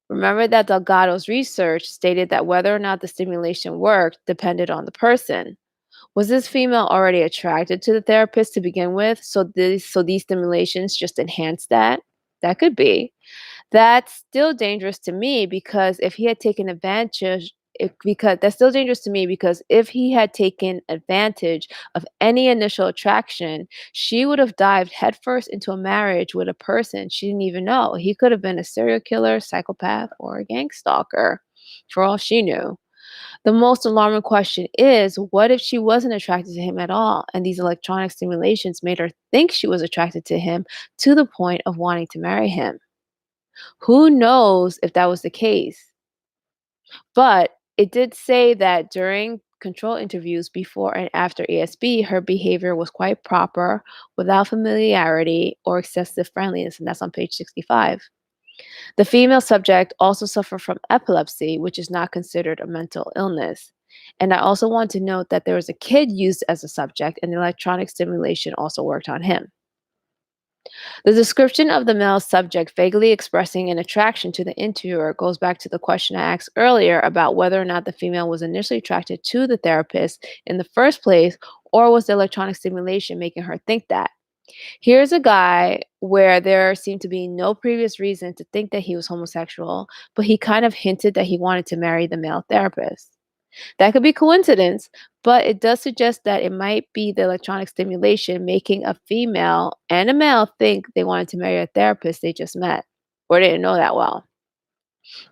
remember that Delgado's research stated that whether or not the stimulation worked depended on the person. Was this female already attracted to the therapist to begin with? So these stimulations just enhance that? That could be. That's still dangerous to me because if he had taken advantage because that's still dangerous to me because if he had taken advantage of any initial attraction, she would have dived headfirst into a marriage with a person she didn't even know. He could have been a serial killer, psychopath, or a gang stalker, for all she knew. The most alarming question is, what if she wasn't attracted to him at all, and these electronic stimulations made her think she was attracted to him to the point of wanting to marry him? Who knows if that was the case? But it did say that during control interviews before and after ESB, her behavior was quite proper, without familiarity or excessive friendliness, and that's on page 65. The female subject also suffered from epilepsy, which is not considered a mental illness. And I also want to note that there was a kid used as a subject, and the electronic stimulation also worked on him. The description of the male subject vaguely expressing an attraction to the interviewer goes back to the question I asked earlier about whether or not the female was initially attracted to the therapist in the first place, or was the electronic stimulation making her think that? Here's a guy where there seemed to be no previous reason to think that he was homosexual, but he kind of hinted that he wanted to marry the male therapist. That could be coincidence, but it does suggest that it might be the electronic stimulation making a female and a male think they wanted to marry a therapist they just met or didn't know that well.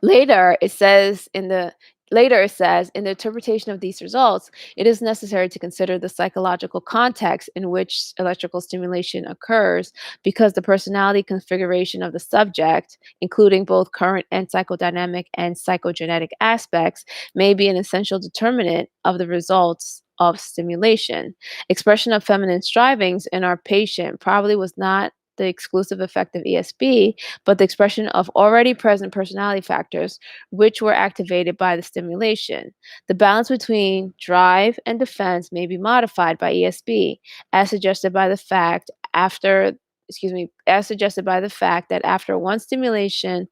Later, it says in the in the interpretation of these results, it is necessary to consider the psychological context in which electrical stimulation occurs because the personality configuration of the subject, including both current and psychodynamic and psychogenetic aspects, may be an essential determinant of the results of stimulation. Expression of feminine strivings in our patient probably was not the exclusive effect of ESP, but the expression of already present personality factors which were activated by the stimulation. The balance between drive and defense may be modified by ESP, as suggested by the fact that after one stimulation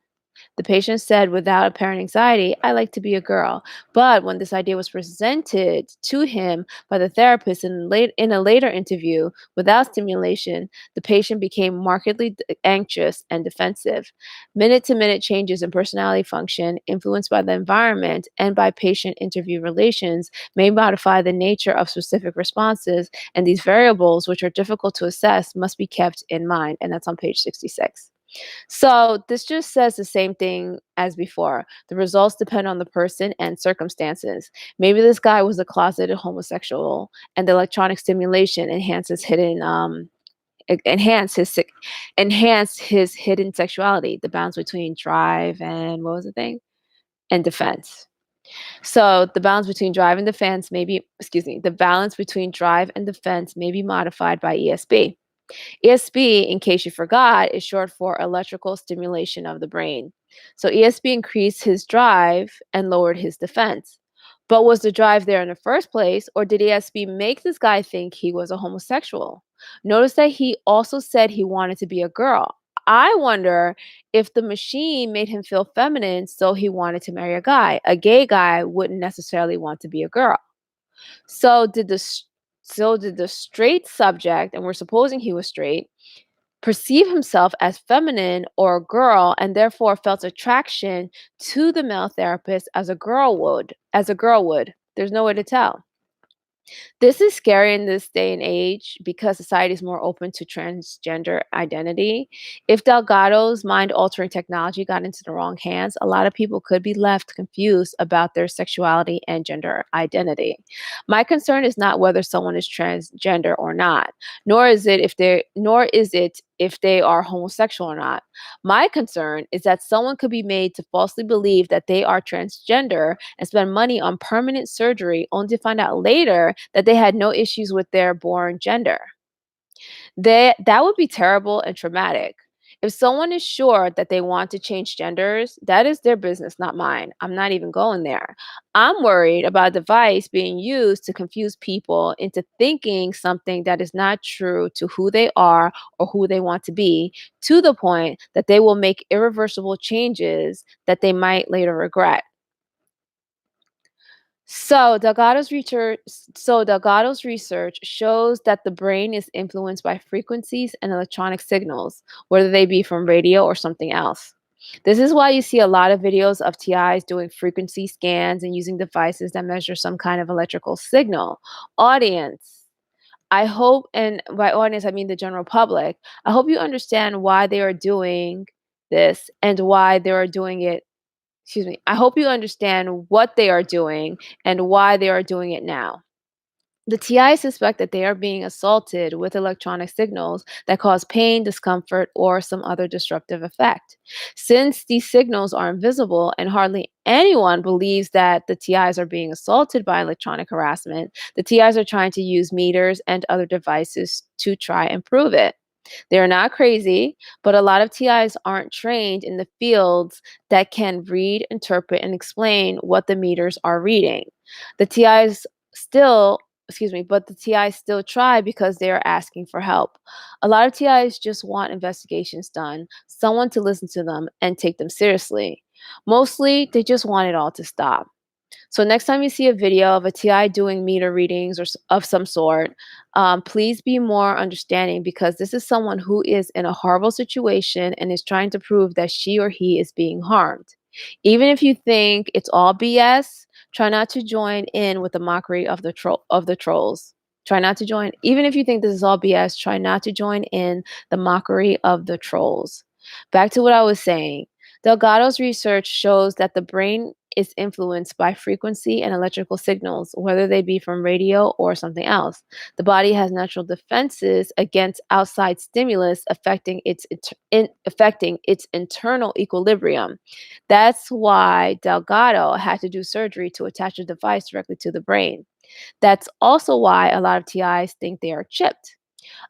the patient said without apparent anxiety, I like to be a girl. But when this idea was presented to him by the therapist in a later interview without stimulation, the patient became markedly anxious and defensive. Minute to minute changes in personality function, influenced by the environment and by patient interview relations, may modify the nature of specific responses. And these variables, which are difficult to assess, must be kept in mind. And that's on page 66. So this just says the same thing as before. The results depend on the person and circumstances. Maybe this guy was a closeted homosexual, and the electronic stimulation enhanced enhanced his hidden sexuality. The balance between drive and what was the thing and defense. So the balance between drive and defense may be modified by ESB. ESP, in case you forgot, is short for electrical stimulation of the brain. So ESP increased his drive and lowered his defense. But was the drive there in the first place, or did ESP make this guy think he was a homosexual? Notice that he also said he wanted to be a girl. I wonder if the machine made him feel feminine, so he wanted to marry a guy. A gay guy wouldn't necessarily want to be a girl. So did the straight subject, and we're supposing he was straight, perceive himself as feminine or a girl and therefore felt attraction to the male therapist as a girl would. There's no way to tell. This is scary in this day and age because society is more open to transgender identity. If Delgado's mind altering technology got into the wrong hands, a lot of people could be left confused about their sexuality and gender identity. My concern is not whether someone is transgender or not, nor is it if they are homosexual or not. My concern is that someone could be made to falsely believe that they are transgender and spend money on permanent surgery only to find out later that they had no issues with their born gender. That would be terrible and traumatic. If someone is sure that they want to change genders, that is their business, not mine. I'm not even going there. I'm worried about a device being used to confuse people into thinking something that is not true to who they are or who they want to be, to the point that they will make irreversible changes that they might later regret. Delgado's research shows that the brain is influenced by frequencies and electronic signals, whether they be from radio or something else. This is why you see a lot of videos of TIs doing frequency scans and using devices that measure some kind of electrical signal. Audience, I hope, and by audience I mean the general public, I hope you understand why they are doing this and why they are doing it. I hope you understand what they are doing and why they are doing it now. The TI suspect that they are being assaulted with electronic signals that cause pain, discomfort, or some other disruptive effect. Since these signals are invisible and hardly anyone believes that the TIs are being assaulted by electronic harassment, the TIs are trying to use meters and other devices to try and prove it. They're not crazy, but a lot of TIs aren't trained in the fields that can read, interpret, and explain what the meters are reading. The TIs still, but the TIs still try because they are asking for help. A lot of TIs just want investigations done, someone to listen to them and take them seriously. Mostly, they just want it all to stop. So next time you see a video of a TI doing meter readings or of some sort, please be more understanding because this is someone who is in a horrible situation and is trying to prove that she or he is being harmed. Even if you think it's all BS, Try not to join in with the mockery of the trolls. Try not to join, even if you think this is all BS, try not to join in the mockery of the trolls. Back to what I was saying. Delgado's research shows that the brain is influenced by frequency and electrical signals, whether they be from radio or something else. The body has natural defenses against outside stimulus affecting its internal equilibrium. That's why Delgado had to do surgery to attach a device directly to the brain. That's also why a lot of TIs think they are chipped.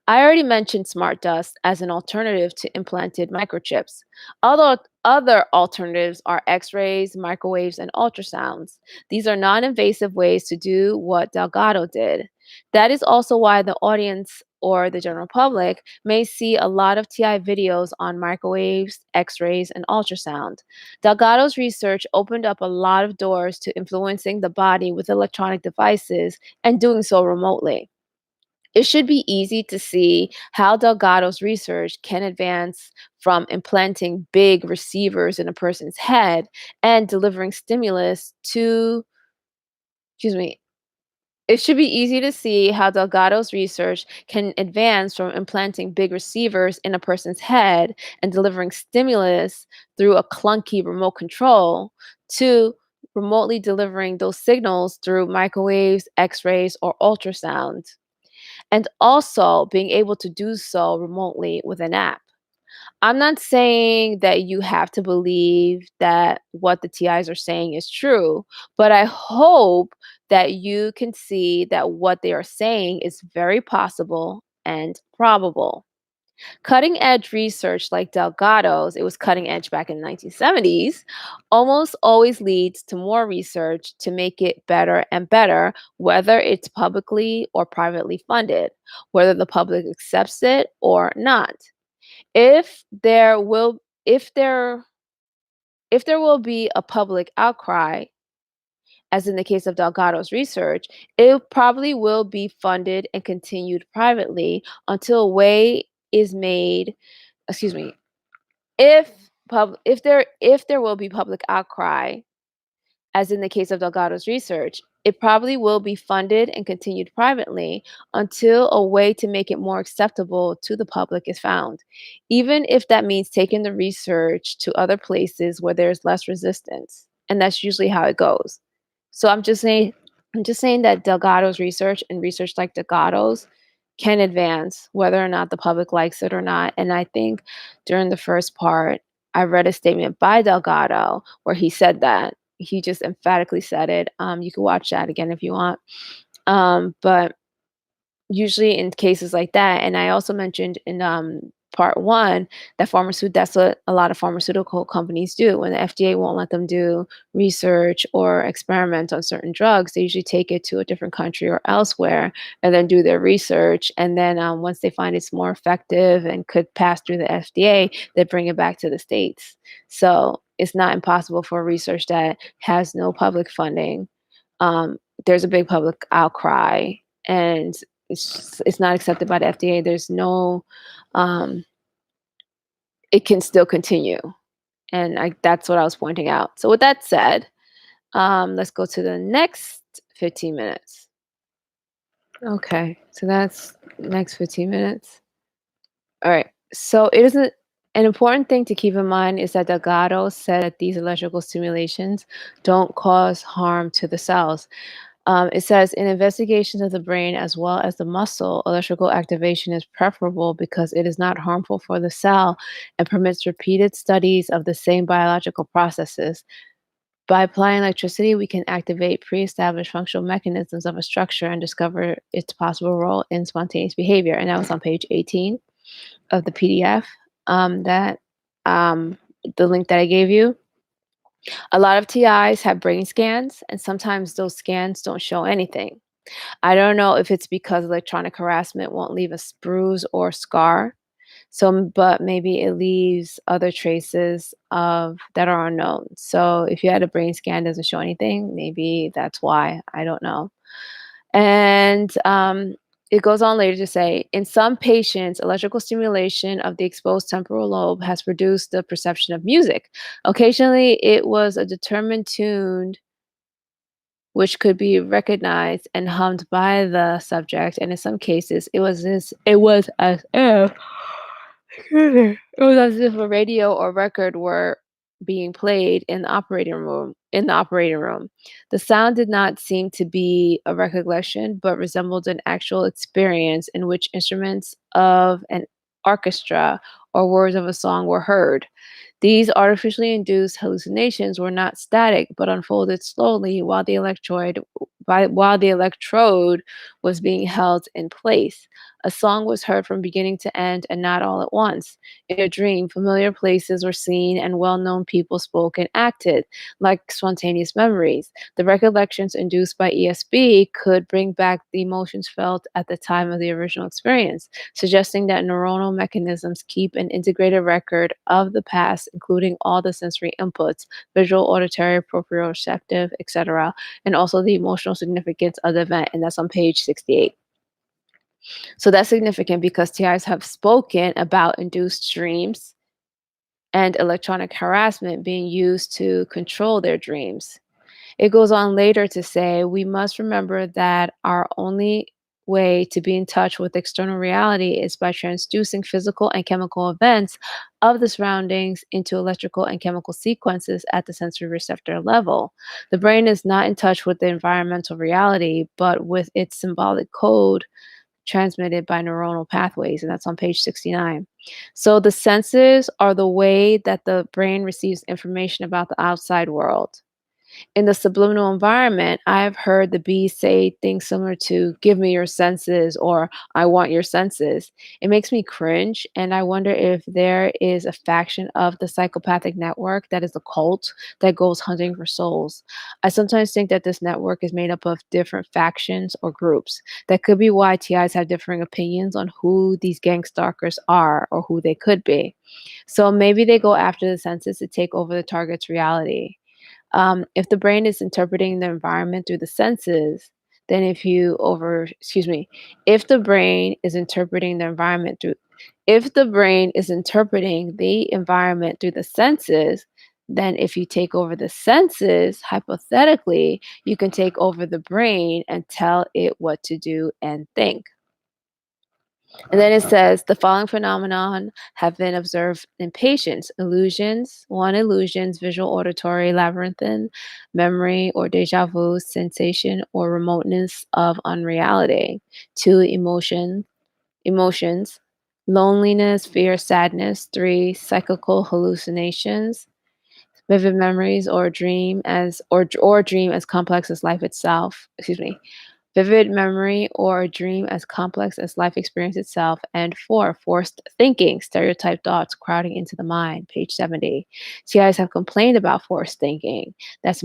I already mentioned smart dust as an alternative to implanted microchips. Although other alternatives are x rays, microwaves, and ultrasounds. These are non invasive ways to do what Delgado did. That is also why the audience or the general public may see a lot of TI videos on microwaves, x rays, and ultrasound. Delgado's research opened up a lot of doors to influencing the body with electronic devices and doing so remotely. It should be easy to see how Delgado's research can advance from implanting big receivers in a person's head and delivering stimulus to, excuse me, it should be easy to see how Delgado's research can advance from implanting big receivers in a person's head and delivering stimulus through a clunky remote control to remotely delivering those signals through microwaves, x rays, or ultrasound, and also being able to do so remotely with an app. I'm not saying that you have to believe that what the TIs are saying is true, but I hope that you can see that what they are saying is very possible and probable. Cutting edge research like Delgado's, it was cutting edge back in the 1970s, almost always leads to more research to make it better and better, whether it's publicly or privately funded, whether the public accepts it or not. If there will if there will be a public outcry, as in the case of Delgado's research, it probably will be funded and continued privately until a way is made, excuse me, if there will be public outcry, as in the case of Delgado's research, it probably will be funded and continued privately until a way to make it more acceptable to the public is found, even if that means taking the research to other places where there's less resistance. And that's usually how it goes. So I'm just saying that Delgado's research and research like Delgado's can advance whether or not the public likes it or not. And I think during the first part, I read a statement by Delgado where he said that. He just emphatically said it. You can watch that again if you want. But usually in cases like that, and I also mentioned in part one that that's what a lot of pharmaceutical companies do. When the FDA won't let them do research or experiment on certain drugs, they usually take it to a different country or elsewhere and then do their research. And then once they find it's more effective and could pass through the FDA, they bring it back to the States. So it's not impossible for research that has no public funding. There's a big public outcry, and it's not accepted by the FDA. There's no, um, it can still continue, and that's what I was pointing out. So with that said, let's go to the next 15 minutes. Okay, so that's next 15 minutes. All right. So it isn't an important thing to keep in mind is that Delgado said that these electrical stimulations don't cause harm to the cells. It says in investigations of the brain as well as the muscle, electrical activation is preferable because it is not harmful for the cell and permits repeated studies of the same biological processes. By applying electricity, we can activate pre established functional mechanisms of a structure and discover its possible role in spontaneous behavior. And that was on page 18 of the PDF, that um, the link that I gave you. A lot of TIs have brain scans, and sometimes those scans don't show anything. I don't know if it's because electronic harassment won't leave a bruise or scar. So, but maybe it leaves other traces of that are unknown. So, if you had a brain scan doesn't show anything, maybe that's why. I don't know. And it goes on later to say, in some patients, electrical stimulation of the exposed temporal lobe has produced the perception of music. Occasionally, it was a determined tuned which could be recognized and hummed by the subject. And in some cases, it was as if a radio or record were being played in the operating room. The sound did not seem to be a recollection, but resembled an actual experience in which instruments of an orchestra or words of a song were heard. These artificially induced hallucinations were not static, but unfolded slowly while the electrode was being held in place. A song was heard from beginning to end and not all at once. In a dream, familiar places were seen and well known people spoke and acted, like spontaneous memories. The recollections induced by ESB could bring back the emotions felt at the time of the original experience, suggesting that neuronal mechanisms keep an integrated record of the past, including all the sensory inputs visual, auditory, proprioceptive, etc., and also the emotional significance of the event. And that's on page 68. So that's significant because TIs have spoken about induced dreams and electronic harassment being used to control their dreams. It goes on later to say, we must remember that our only way to be in touch with external reality is by transducing physical and chemical events of the surroundings into electrical and chemical sequences at the sensory receptor level. The brain is not in touch with the environmental reality, but with its symbolic code transmitted by neuronal pathways, and that's on page 69. So the senses are the way that the brain receives information about the outside world. In the subliminal environment, I've heard the bees say things similar to, give me your senses, or I want your senses. It makes me cringe, and I wonder if there is a faction of the psychopathic network that is a cult that goes hunting for souls. I sometimes think that this network is made up of different factions or groups. That could be why TIs have differing opinions on who these gang stalkers are or who they could be. So maybe they go after the senses to take over the target's reality. If the brain is interpreting the environment through the senses, then if the brain is interpreting the environment through, if the brain is interpreting the environment through the senses, then if you take over the senses, hypothetically, you can take over the brain and tell it what to do and think. And then it says the following phenomenon have been observed in patients: illusions, visual, auditory, labyrinthine, memory or deja vu, sensation or remoteness of unreality. Two, emotions, loneliness, fear, sadness. Three, psychical hallucinations, vivid memories or dream as complex as life itself. Vivid memory or a dream as complex as life experience itself. And four, forced thinking, stereotyped thoughts crowding into the mind, page 70. CIs have complained about forced thinking. That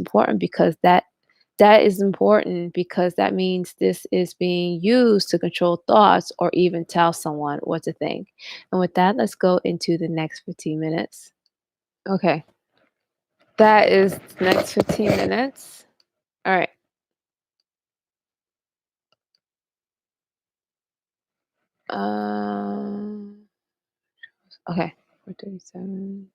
is important because that means this is being used to control thoughts or even tell someone what to think. And with that, let's go into the next 15 minutes. Okay, that is the next 15 minutes. All right. Um, okay, 437.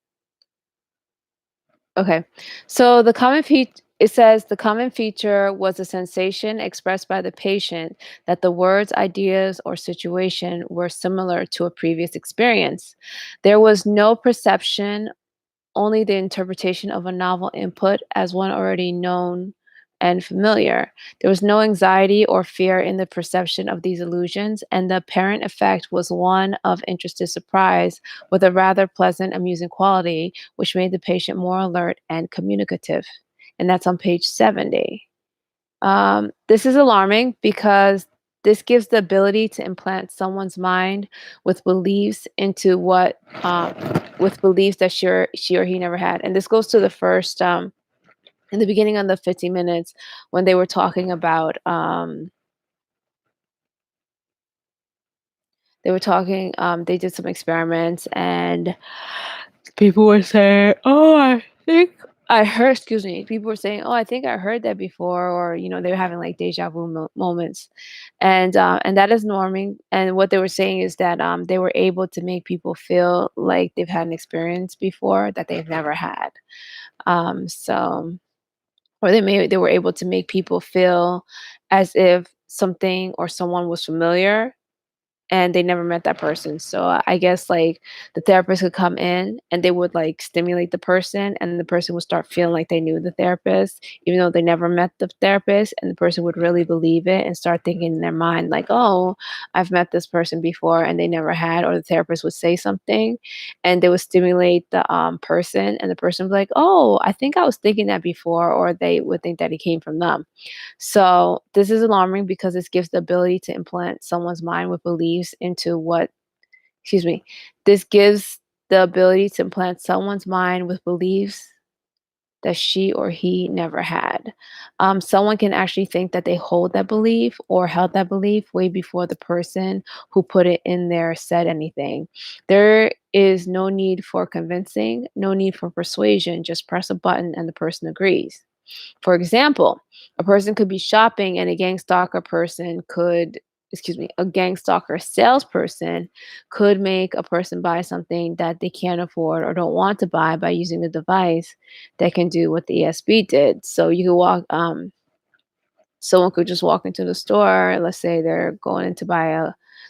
Okay. So it says the common feature was a sensation expressed by the patient that the words, ideas, or situation were similar to a previous experience. There was no perception, only the interpretation of a novel input as one already known and familiar. There was no anxiety or fear in the perception of these illusions, and the apparent effect was one of interested surprise with a rather pleasant, amusing quality, which made the patient more alert and communicative. And that's on page 70. This is alarming because this gives the ability to implant someone's mind with beliefs into with beliefs that she or he never had. And this goes to the first, in the beginning of the 15 minutes when they were talking about, they did some experiments and people were saying, "Oh, I think I heard." Excuse me. People were saying, "Oh, I think I heard that before," or they were having like deja vu moments, and that is norming. And what they were saying is that they were able to make people feel like they've had an experience before that they've never had. So or they were able to make people feel as if something or someone was familiar and they never met that person. So I guess like the therapist could come in and they would like stimulate the person, and the person would start feeling like they knew the therapist, even though they never met the therapist, and the person would really believe it and start thinking in their mind like, "Oh, I've met this person before," and they never had, or the therapist would say something and they would stimulate the person, and the person would be like, "Oh, I think I was thinking that before," or they would think that it came from them. So this is alarming because this gives the ability to implant someone's mind with beliefs into what, excuse me, this gives the ability to implant someone's mind with beliefs that she or he never had. Someone can actually think that they hold that belief or held that belief way before the person who put it in there said anything. There is no need for convincing, no need for persuasion, just press a button and the person agrees. For example, a person could be shopping and a gang stalker salesperson could make a person buy something that they can't afford or don't want to buy by using a device that can do what the ESP did. So you could someone could just walk into the store. Let's say they're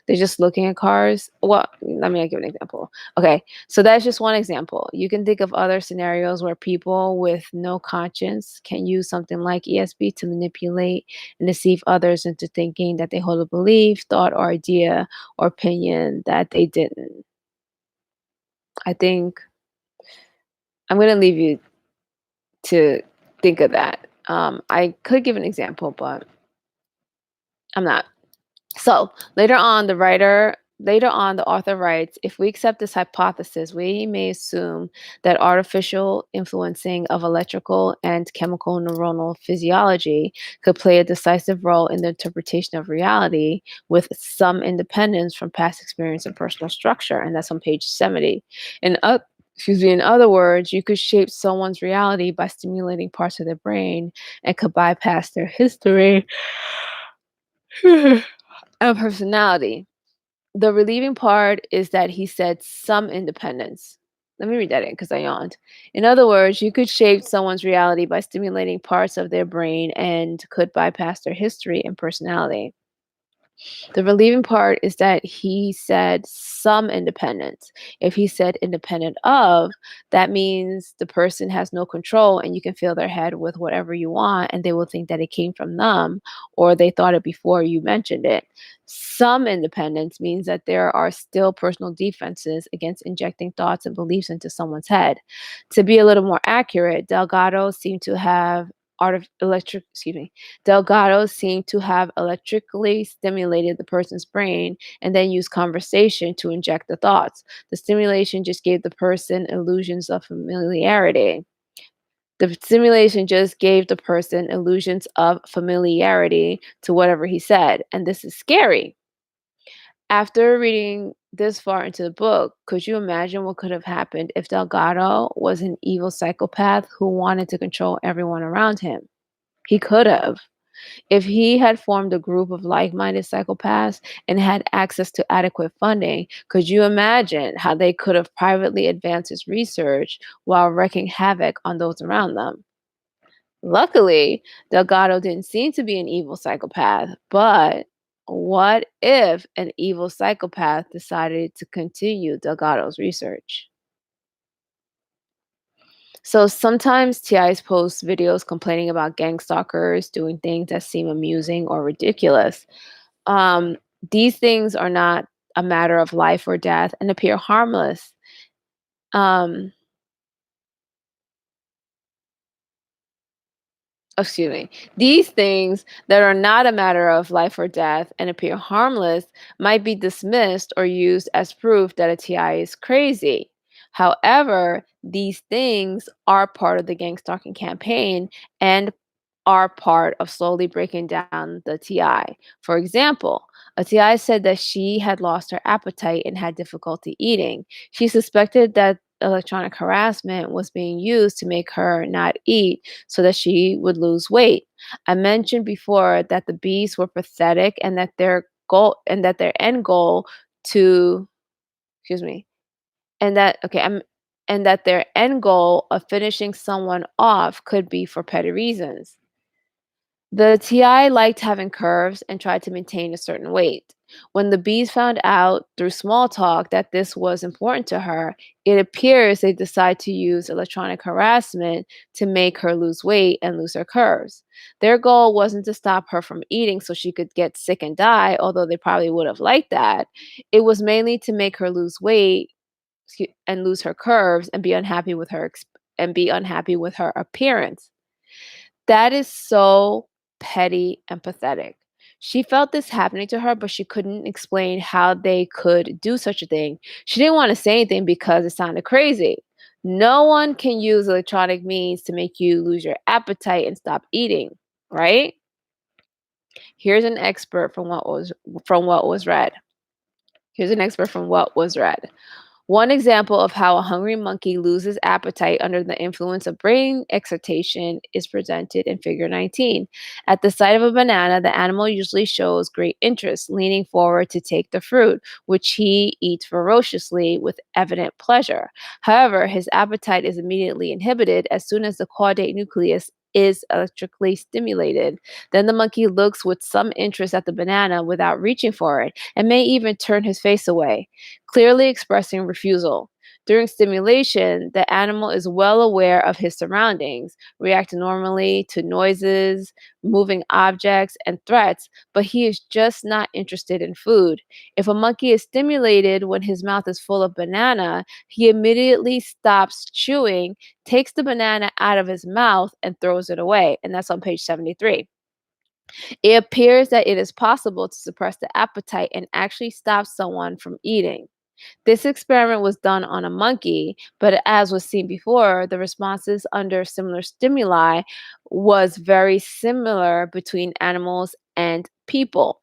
just looking at cars. Well, let me give an example. Okay, so that's just one example. You can think of other scenarios where people with no conscience can use something like ESP to manipulate and deceive others into thinking that they hold a belief, thought, or idea or opinion that they didn't. I think I'm going to leave you to think of that. I could give an example, but I'm not. So later on, the author writes, if we accept this hypothesis, we may assume that artificial influencing of electrical and chemical neuronal physiology could play a decisive role in the interpretation of reality with some independence from past experience and personal structure. And that's on page 70. In, uh, in other words, you could shape someone's reality by stimulating parts of their brain and could bypass their history and personality. The relieving part is that he said some independence. Let me read that in because I yawned. In other words, you could shape someone's reality by stimulating parts of their brain and could bypass their history and personality. The relieving part is that he said some independence. If he said independent of, that means the person has no control and you can fill their head with whatever you want and they will think that it came from them or they thought it before you mentioned it. Some independence means that there are still personal defenses against injecting thoughts and beliefs into someone's head. To be a little more accurate, Delgado seemed to have electric excuse me Delgado seemed to have electrically stimulated the person's brain and then used conversation to inject the thoughts. The stimulation just gave the person illusions of familiarity. The stimulation just gave the person illusions of familiarity to whatever he said. And this is scary. After reading this far into the book, could you imagine what could have happened if Delgado was an evil psychopath who wanted to control everyone around him? He could have. If he had formed a group of like minded psychopaths and had access to adequate funding, could you imagine how they could have privately advanced his research while wreaking havoc on those around them? Luckily, Delgado didn't seem to be an evil psychopath, but what if an evil psychopath decided to continue Delgado's research? So sometimes TIs post videos complaining about gang stalkers doing things that seem amusing or ridiculous. Um, these things are not a matter of life or death and appear harmless. Um, excuse me. These things that are not a matter of life or death and appear harmless might be dismissed or used as proof that a TI is crazy. However, these things are part of the gang stalking campaign and are part of slowly breaking down the TI. For example, a TI said that she had lost her appetite and had difficulty eating. She suspected that electronic harassment was being used to make her not eat so that she would lose weight. I mentioned before that the bees were pathetic and that their end goal to excuse me and that okay and that their end goal of finishing someone off could be for petty reasons. The TI liked having curves and tried to maintain a certain weight. When the bees found out through small talk that this was important to her, it appears they decided to use electronic harassment to make her lose weight and lose her curves. Their goal wasn't to stop her from eating so she could get sick and die, although they probably would have liked that. It was mainly to make her lose weight and lose her curves and be unhappy with her appearance. That is so petty and pathetic. She felt this happening to her, but she couldn't explain how they could do such a thing. She didn't want to say anything because it sounded crazy. No one can use electronic means to make you lose your appetite and stop eating, right? Here's an expert from what was read. Here's an expert from what was read. One example of how a hungry monkey loses appetite under the influence of brain excitation is presented in Figure 19. At the sight of a banana, the animal usually shows great interest, leaning forward to take the fruit, which he eats ferociously with evident pleasure. However, his appetite is immediately inhibited as soon as the caudate nucleus is electrically stimulated. Then the monkey looks with some interest at the banana without reaching for it and may even turn his face away, clearly expressing refusal. During stimulation, the animal is well aware of his surroundings, reacting normally to noises, moving objects, and threats, but he is just not interested in food. If a monkey is stimulated when his mouth is full of banana, he immediately stops chewing, takes the banana out of his mouth, and throws it away. And that's on page 73. It appears that it is possible to suppress the appetite and actually stop someone from eating. This experiment was done on a monkey, but as was seen before, the responses under similar stimuli was very similar between animals and people.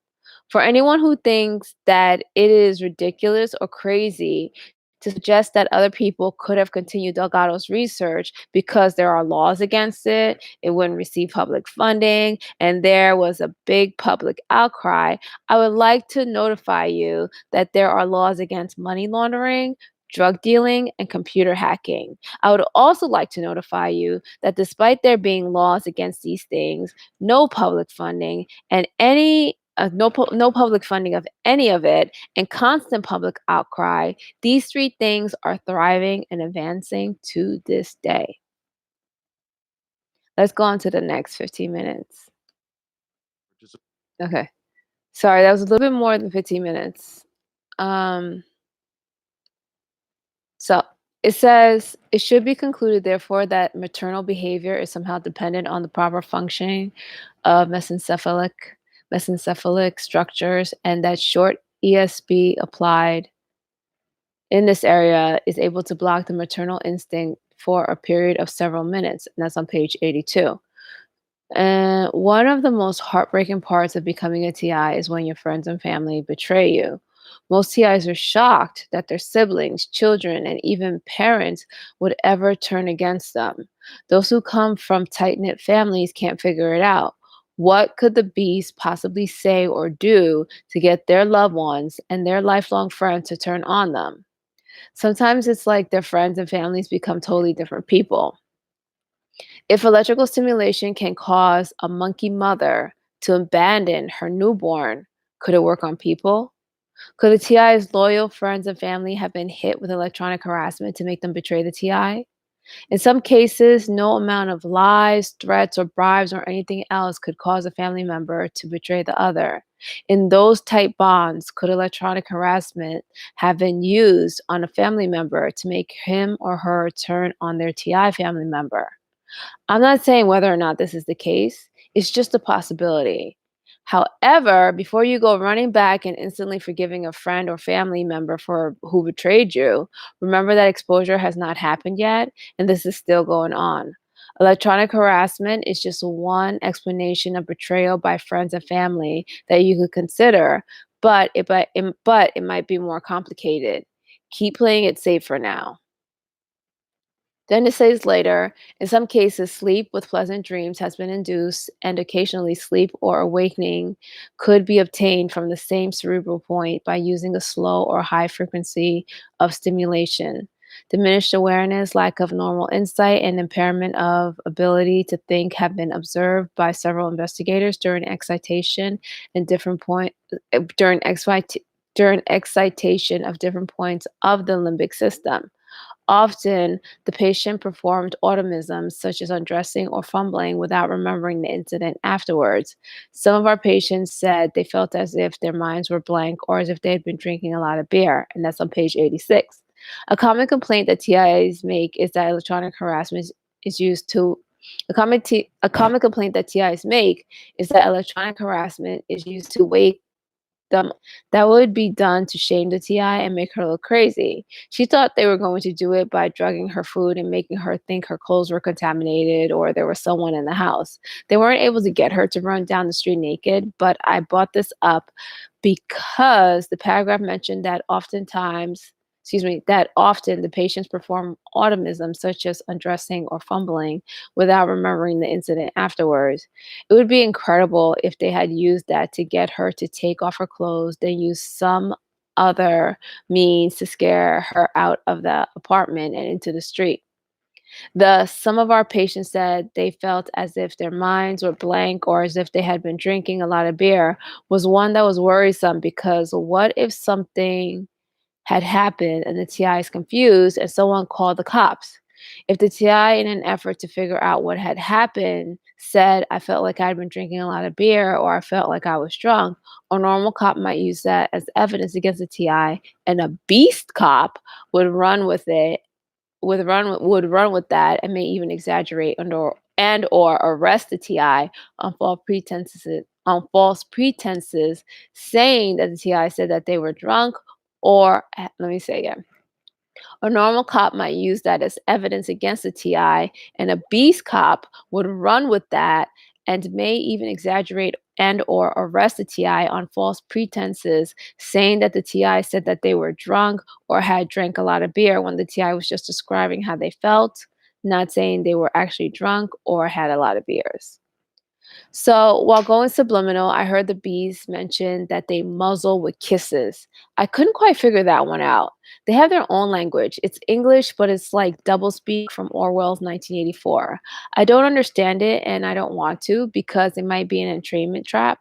For anyone who thinks that it is ridiculous or crazy to suggest that other people could have continued Delgado's research because there are laws against it, it wouldn't receive public funding, and there was a big public outcry, I would like to notify you that there are laws against money laundering, drug dealing, and computer hacking. I would also like to notify you that despite there being laws against these things, no public funding and any no public funding of any of it and constant public outcry, these three things are thriving and advancing to this day. Let's go on to the next 15 minutes. Okay. Sorry, that was a little bit more than 15 minutes. Um, So it says it should be concluded, therefore, that maternal behavior is somehow dependent on the proper functioning of mesencephalic structures, and that short ESP applied in this area is able to block the maternal instinct for a period of several minutes. And that's on page 82. And one of the most heartbreaking parts of becoming a TI is when your friends and family betray you. Most TIs are shocked that their siblings, children, and even parents would ever turn against them. Those who come from tight knit families can't figure it out. What could the beast possibly say or do to get their loved ones and their lifelong friends to turn on them? Sometimes it's like their friends and families become totally different people. If electrical stimulation can cause a monkey mother to abandon her newborn, could it work on people? Could the TI's loyal friends and family have been hit with electronic harassment to make them betray the TI? In some cases, no amount of lies, threats, or bribes or anything else could cause a family member to betray the other. In those tight bonds, could electronic harassment have been used on a family member to make him or her turn on their TI family member? I'm not saying whether or not this is the case, it's just a possibility. However, before you go running back and instantly forgiving a friend or family member for who betrayed you, remember that exposure has not happened yet and this is still going on. Electronic harassment is just one explanation of betrayal by friends and family that you could consider, but it might be more complicated. Keep playing it safe for now. Then it says later, in some cases, sleep with pleasant dreams has been induced, and occasionally sleep or awakening could be obtained from the same cerebral point by using a slow or high frequency of stimulation. Diminished awareness, lack of normal insight, and impairment of ability to think have been observed by several investigators during excitation and different point during during excitation of different points of the limbic system. Often, the patient performed automisms such as undressing or fumbling without remembering the incident afterwards. Some of our patients said they felt as if their minds were blank or as if they had been drinking a lot of beer, and that's on page 86. A common complaint that TIAs make is that electronic harassment is used to a common complaint that TIs make is that electronic harassment is used to wake them that would be done to shame the TI and make her look crazy. She thought they were going to do it by drugging her food and making her think her clothes were contaminated or there was someone in the house. They weren't able to get her to run down the street naked, but I brought this up because the paragraph mentioned that that often the patients perform automisms such as undressing or fumbling without remembering the incident afterwards. It would be incredible if they had used that to get her to take off her clothes, then use some other means to scare her out of the apartment and into the street. Some of our patients said they felt as if their minds were blank or as if they had been drinking a lot of beer was one that was worrisome because what if something had happened and the TI is confused and someone called the cops? If the TI, in an effort to figure out what had happened, said, I felt like I'd been drinking a lot of beer or I felt like I was drunk, a normal cop might use that as evidence against the TI, and a beast cop would run with it would run with that and may even exaggerate and or arrest the TI on false pretenses, saying that the TI said that they were drunk let me say again. A normal cop might use that as evidence against the TI, and a beast cop would run with that and may even exaggerate and or arrest the TI on false pretenses, saying that the TI said that they were drunk or had drank a lot of beer when the TI was just describing how they felt, not saying they were actually drunk or had a lot of beers. So while going subliminal, I heard the bees mention that they muzzle with kisses. I couldn't quite figure that one out. They have their own language. It's English, but it's like doublespeak from Orwell's 1984. I don't understand it and I don't want to because it might be an entrainment trap.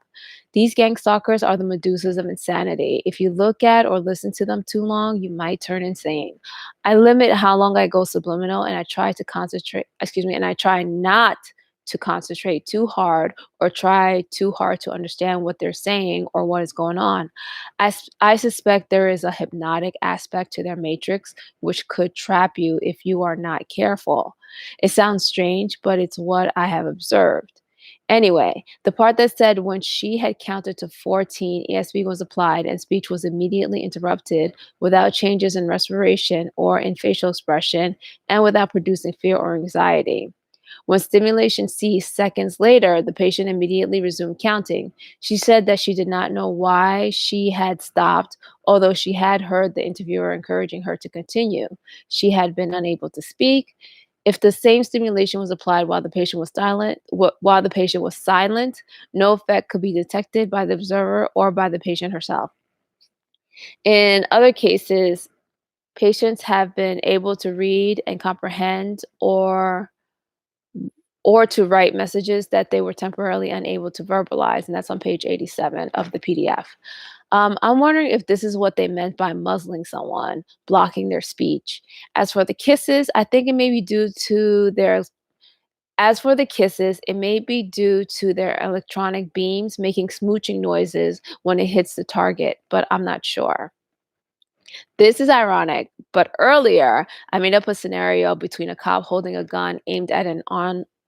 These gang stalkers are the Medusas of insanity. If you look at or listen to them too long, you might turn insane. I limit how long I go subliminal and I try to concentrate, excuse me, and I try not to concentrate too hard or try too hard to understand what they're saying or what is going on. I suspect there is a hypnotic aspect to their matrix, which could trap you if you are not careful. It sounds strange, but it's what I have observed. Anyway, the part that said when she had counted to 14, ESP was applied and speech was immediately interrupted without changes in respiration or in facial expression and without producing fear or anxiety. When stimulation ceased seconds later, the patient immediately resumed counting. She said that she did not know why she had stopped, although she had heard the interviewer encouraging her to continue. She had been unable to speak. If the same stimulation was applied while the patient was silent, no effect could be detected by the observer or by the patient herself. In other cases, patients have been able to read and comprehend or to write messages that they were temporarily unable to verbalize. And that's on page 87 of the PDF. I'm wondering if this is what they meant by muzzling someone, blocking their speech. As for the kisses, I think it may be due to their as for the kisses, it may be due to their electronic beams making smooching noises when it hits the target, but I'm not sure. This is ironic, but earlier I made up a scenario between a cop holding a gun aimed at an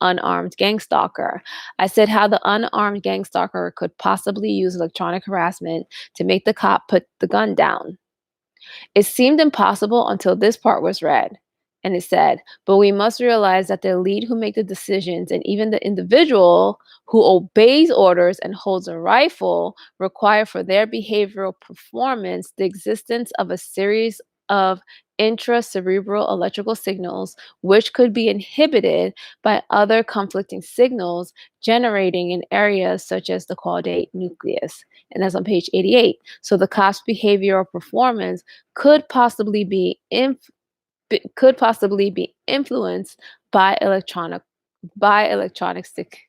unarmed gang stalker. I said how the unarmed gang stalker could possibly use electronic harassment to make the cop put the gun down. It seemed impossible until this part was read. And it said, but we must realize that the elite who make the decisions and even the individual who obeys orders and holds a rifle require for their behavioral performance the existence of a series of intracerebral electrical signals which could be inhibited by other conflicting signals generating in areas such as the caudate nucleus. And that's on page 88. So the cop's behavioral performance could possibly be could possibly be influenced by electronic stick.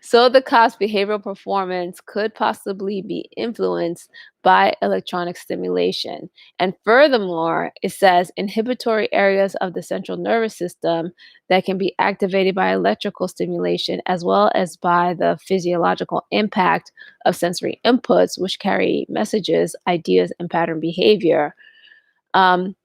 So the cop's behavioral performance could possibly be influenced by electronic stimulation. And furthermore, it says inhibitory areas of the central nervous system that can be activated by electrical stimulation as well as by the physiological impact of sensory inputs, which carry messages, ideas, and pattern behavior. Um,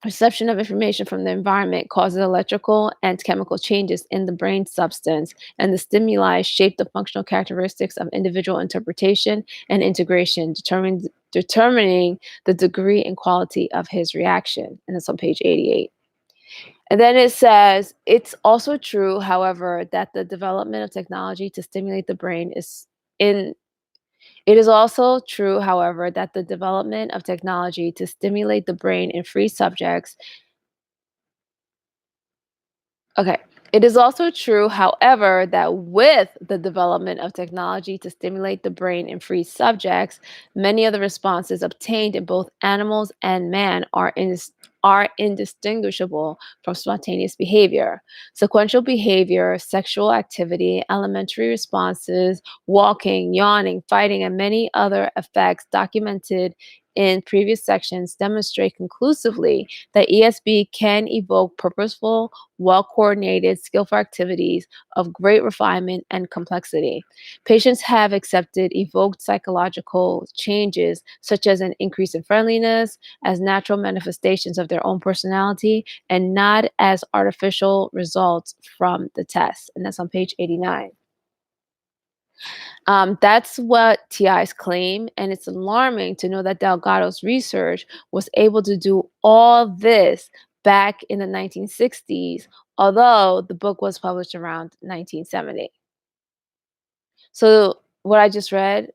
Perception of information from the environment causes electrical and chemical changes in the brain substance, and the stimuli shape the functional characteristics of individual interpretation and integration, determining the degree and quality of his reaction. And that's on page 88. And then it says, it's also true, however, that the development of technology to stimulate the brain is in it is also true, however, that the development of technology to stimulate the brain in free subjects. Okay. It is also true, however, that with the development of technology to stimulate the brain in free subjects, many of the responses obtained in both animals and man are indistinguishable from spontaneous behavior. Sequential behavior, sexual activity, elementary responses, walking, yawning, fighting, and many other effects documented in previous sections demonstrate conclusively that ESB can evoke purposeful, well coordinated, skillful activities of great refinement and complexity. Patients have accepted evoked psychological changes, such as an increase in friendliness, as natural manifestations of their own personality and not as artificial results from the test. And that's on page 89. That's what TIs claim, and it's alarming to know that Delgado's research was able to do all this back in the 1960s, although the book was published around 1970. So what I just read,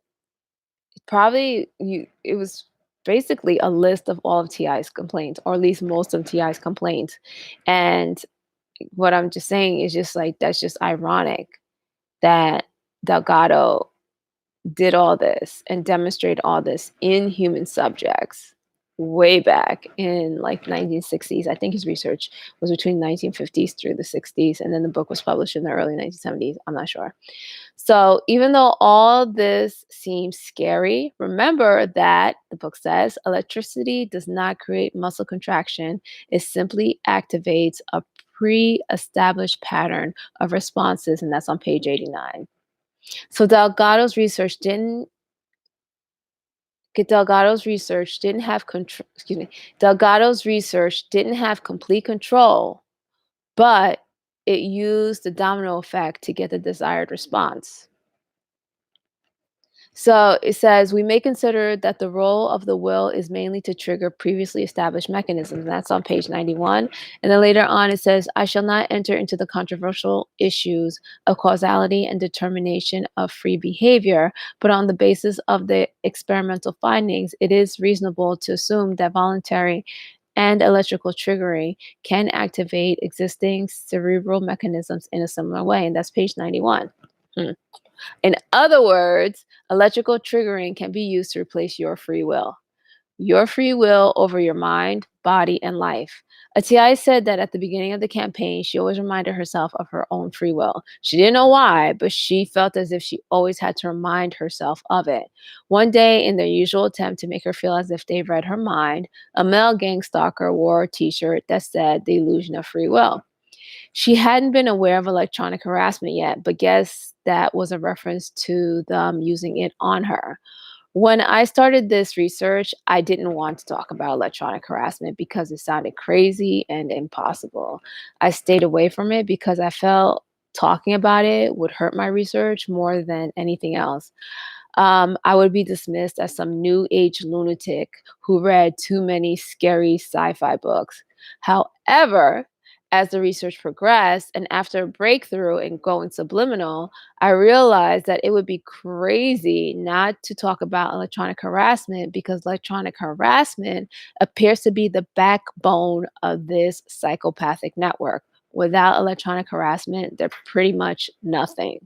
it was basically a list of all of TI's complaints, or at least most of TI's complaints. And what I'm just saying is just like that's just ironic that Delgado did all this and demonstrated all this in human subjects way back in like 1960s. I think his research was between 1950s through the 60s, and then the book was published in the early 1970s. I'm not sure. So even though all this seems scary, remember that the book says electricity does not create muscle contraction. It simply activates a pre-established pattern of responses, and that's on page 89. So Delgado's research didn't have control. Excuse me. Delgado's research didn't have complete control, but it used the domino effect to get the desired response. So it says we may consider that the role of the will is mainly to trigger previously established mechanisms. And that's on page 91. And then later on, it says, I shall not enter into the controversial issues of causality and determination of free behavior, but on the basis of the experimental findings, it is reasonable to assume that voluntary and electrical triggering can activate existing cerebral mechanisms in a similar way. And that's page 91. In other words, electrical triggering can be used to replace your free will over your mind, body, and life. Atiai said that at the beginning of the campaign, she always reminded herself of her own free will. She didn't know why, but she felt as if she always had to remind herself of it. One day, in their usual attempt to make her feel as if they read her mind, a male gang stalker wore a t-shirt that said the illusion of free will. She hadn't been aware of electronic harassment yet, but guessed that was a reference to them using it on her. When I started this research, I didn't want to talk about electronic harassment because it sounded crazy and impossible. I stayed away from it because I felt talking about it would hurt my research more than anything else. I would be dismissed as some new age lunatic who read too many scary sci fi books. However, as the research progressed and after a breakthrough in going subliminal, I realized that it would be crazy not to talk about electronic harassment because electronic harassment appears to be the backbone of this psychopathic network. Without electronic harassment, they're pretty much nothing.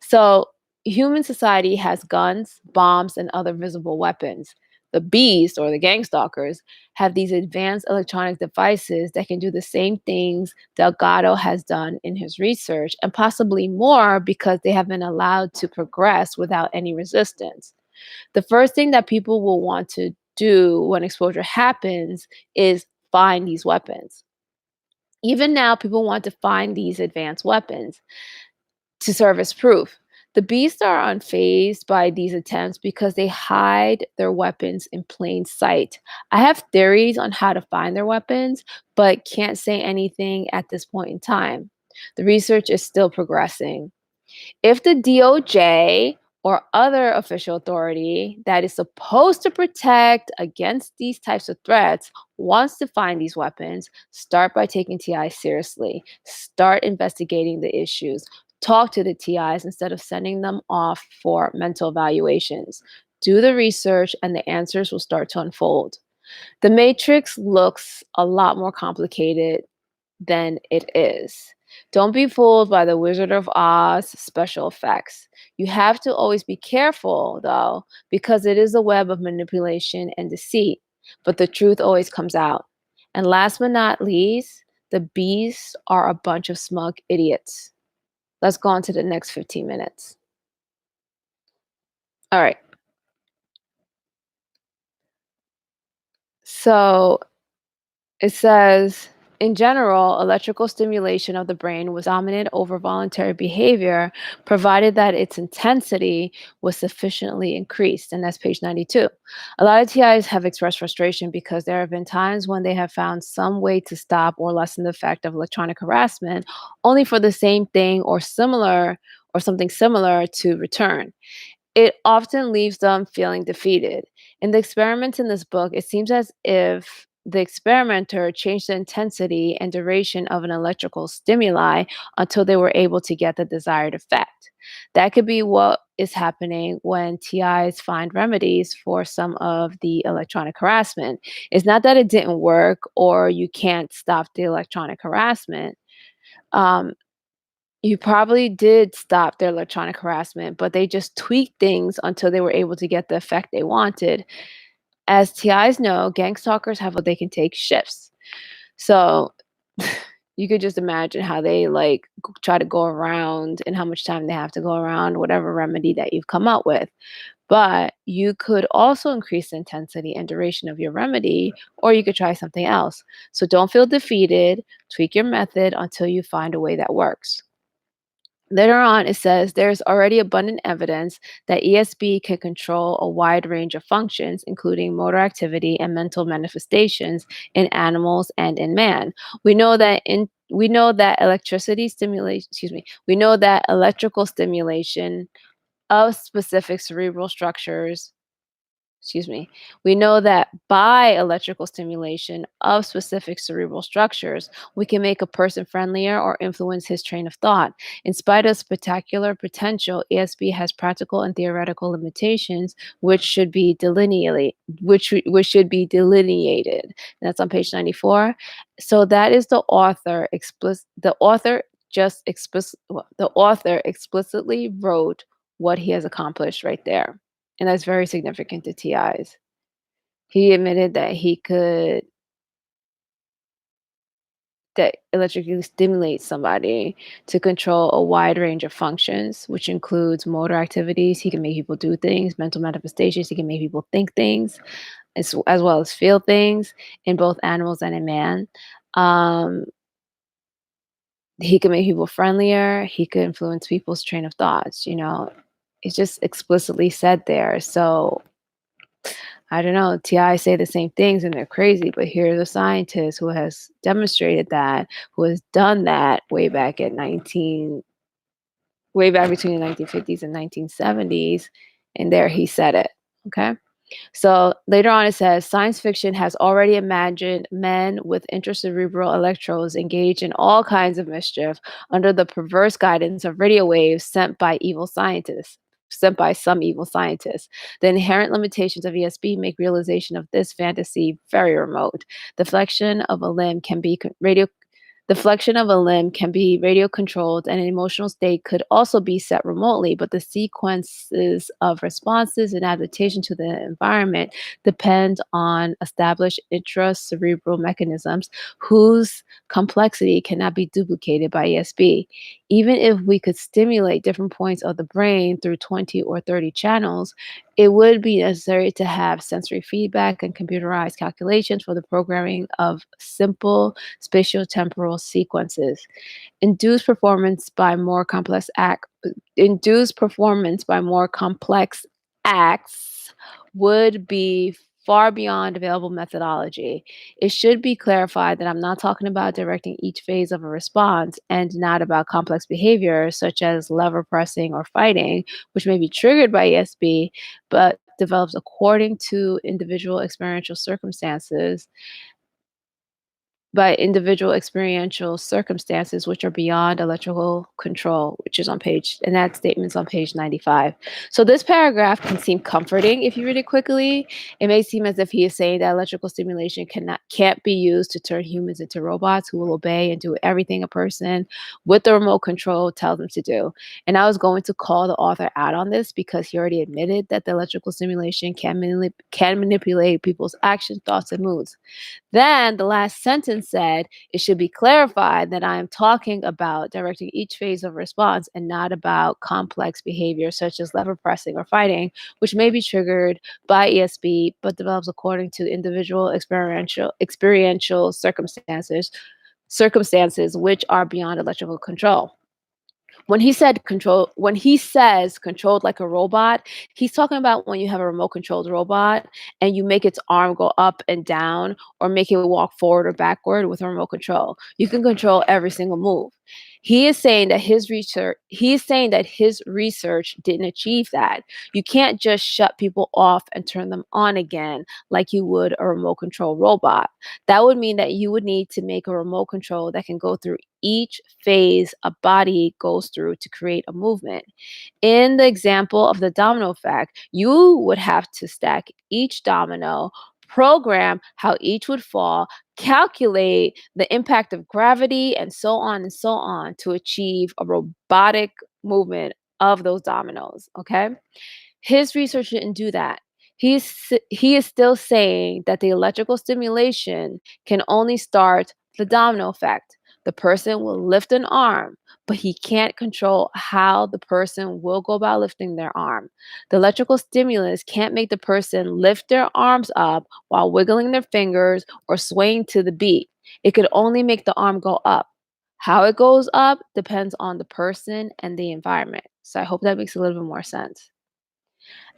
So, human society has guns, bombs, and other visible weapons. The beast or the gang stalkers have these advanced electronic devices that can do the same things Delgado has done in his research, and possibly more because they have been allowed to progress without any resistance. The first thing that people will want to do when exposure happens is find these weapons. Even now, people want to find these advanced weapons to serve as proof. The beasts are unfazed by these attempts because they hide their weapons in plain sight. I have theories on how to find their weapons, but can't say anything at this point in time. The research is still progressing. If the DOJ or other official authority that is supposed to protect against these types of threats wants to find these weapons, start by taking TIs seriously. Start investigating the issues. Talk to the TIs instead of sending them off for mental evaluations. Do the research, and the answers will start to unfold. The matrix looks a lot more complicated than it is. Don't be fooled by the Wizard of Oz special effects. You have to always be careful, though, because it is a web of manipulation and deceit, but the truth always comes out. And last but not least, the beasts are a bunch of smug idiots. Let's go on to the next 15 minutes. All right. So it says, in general, electrical stimulation of the brain was dominant over voluntary behavior, provided that its intensity was sufficiently increased. And that's page 92. A lot of TIs have expressed frustration because there have been times when they have found some way to stop or lessen the effect of electronic harassment, only for the same thing or something similar to return. It often leaves them feeling defeated. In the experiments in this book, it seems as if the experimenter changed the intensity and duration of an electrical stimuli until they were able to get the desired effect. That could be what is happening when TIs find remedies for some of the electronic harassment. It's not that it didn't work or you can't stop the electronic harassment. Um, you probably did stop their electronic harassment, but they just tweaked things until they were able to get the effect they wanted. As TIs know, gang stalkers have what they can take shifts. So you could just imagine how they try to go around and how much time they have to go around whatever remedy that you've come up with. But you could also increase the intensity and duration of your remedy, or you could try something else. So don't feel defeated. Tweak your method until you find a way that works. Later on, it says there's already abundant evidence that ESP can control a wide range of functions, including motor activity and mental manifestations in animals and in man. We know that electricity stimulation, excuse me, we know that electrical stimulation of specific cerebral structures excuse me, we know that by electrical stimulation of specific cerebral structures, we can make a person friendlier or influence his train of thought. In spite of spectacular potential, ESP has practical and theoretical limitations, which should be delineated. Which should be delineated. And that's on page 94. So that is the author explicit. The author explicitly wrote what he has accomplished right there. And that's very significant to TIs. He admitted that he could that electrically stimulate somebody to control a wide range of functions, which includes motor activities. He can make people do things, mental manifestations. He can make people think things, as well as feel things in both animals and in man. Um, he can make people friendlier. He could influence people's train of thoughts. It's just explicitly said there. So I don't know, TI say the same things and they're crazy, but here's a scientist who has demonstrated that, who has done that way back between the 1950s and 1970s, and there he said it. Okay. So later on, it says science fiction has already imagined men with intracerebral electrodes engaged in all kinds of mischief under the perverse guidance of radio waves sent by some evil scientists. The inherent limitations of ESP make realization of this fantasy very remote. The flexion of a limb can be The flexion of a limb can be radio controlled, and an emotional state could also be set remotely, but the sequences of responses and adaptation to the environment depend on established intracerebral mechanisms whose complexity cannot be duplicated by ESB. Even if we could stimulate different points of the brain through 20 or 30 channels, it would be necessary to have sensory feedback and computerized calculations for the programming of simple spatiotemporal sequences. Induced performance by more complex act induced performance by more complex acts would be far beyond available methodology. It should be clarified that I'm not talking about directing each phase of a response and not about complex behavior such as lever pressing or fighting, which may be triggered by ESB but develops according to individual experiential circumstances by individual experiential circumstances which are beyond electrical control, which is on page, and that statement's on page 95. So this paragraph can seem comforting if you read it quickly. It may seem as if he is saying that electrical stimulation can't be used to turn humans into robots who will obey and do everything a person with the remote control tells them to do. And I was going to call the author out on this because he already admitted that the electrical stimulation can manipulate people's actions, thoughts, and moods. Then the last sentence said, it should be clarified that I am talking about directing each phase of response and not about complex behavior such as lever pressing or fighting, which may be triggered by ESB but develops according to individual experiential circumstances which are beyond electrical control. When he says controlled like a robot, he's talking about when you have a remote controlled robot and you make its arm go up and down or make it walk forward or backward with a remote control. You can control every single move. He is saying that his research didn't achieve that. You can't just shut people off and turn them on again like you would a remote control robot. That would mean that you would need to make a remote control that can go through each phase a body goes through to create a movement. In the example of the domino effect, you would have to stack each domino, program how each would fall, calculate the impact of gravity, and so on to achieve a robotic movement of those dominoes. Okay. His research didn't do that. He is still saying that the electrical stimulation can only start the domino effect. The person will lift an arm, but he can't control how the person will go about lifting their arm. The electrical stimulus can't make the person lift their arms up while wiggling their fingers or swaying to the beat. It could only make the arm go up. How it goes up depends on the person and the environment. So I hope that makes a little bit more sense.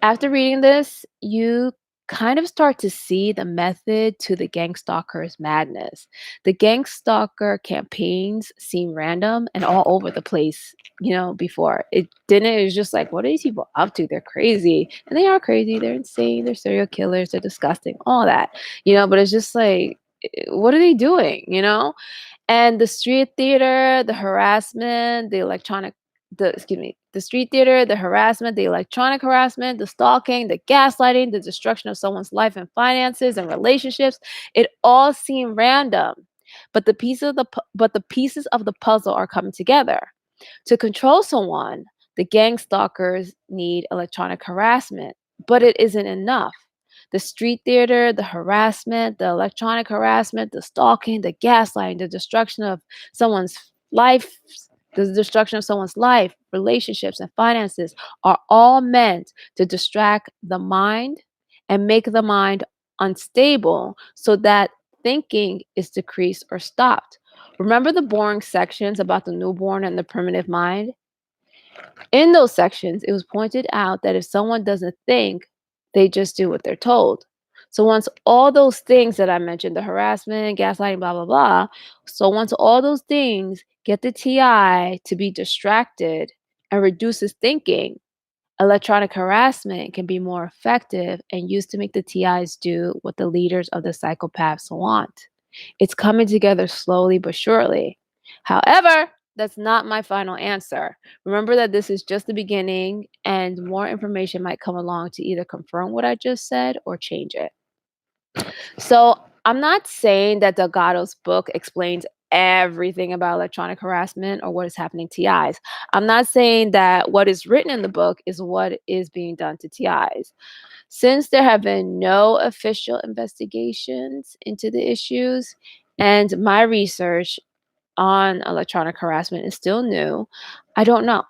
After reading this, you kind of start to see the method to the gang stalker's madness. The gang stalker campaigns seem random and all over the place, before. It didn't, it was just like, what are these people up to? They're crazy. And they are crazy. They're insane. They're serial killers. They're disgusting. All that, but it's just like, what are they doing, And the street theater, the harassment, the street theater, the harassment, the electronic harassment, the stalking, the gaslighting, the destruction of someone's life and finances and relationships, it all seemed random. But the pieces of the puzzle are coming together. To control someone, the gang stalkers need electronic harassment, but it isn't enough. The street theater, the harassment, the electronic harassment, the stalking, the gaslighting, someone's life, the destruction of someone's life, relationships, and finances are all meant to distract the mind and make the mind unstable so that thinking is decreased or stopped. Remember the boring sections about the newborn and the primitive mind? In those sections, it was pointed out that if someone doesn't think, they just do what they're told. So once all those things that I mentioned, the harassment, gaslighting, blah, blah, blah, so once all those things get the TI to be distracted and reduces thinking, electronic harassment can be more effective and used to make the TIs do what the leaders of the psychopaths want. It's coming together slowly but surely. However, that's not my final answer. Remember that this is just the beginning, and more information might come along to either confirm what I just said or change it. So, I'm not saying that Delgado's book explains everything about electronic harassment or what is happening to TIs. I'm not saying that what is written in the book is what is being done to TIs. Since there have been no official investigations into the issues, and my research on electronic harassment is still new, I don't know.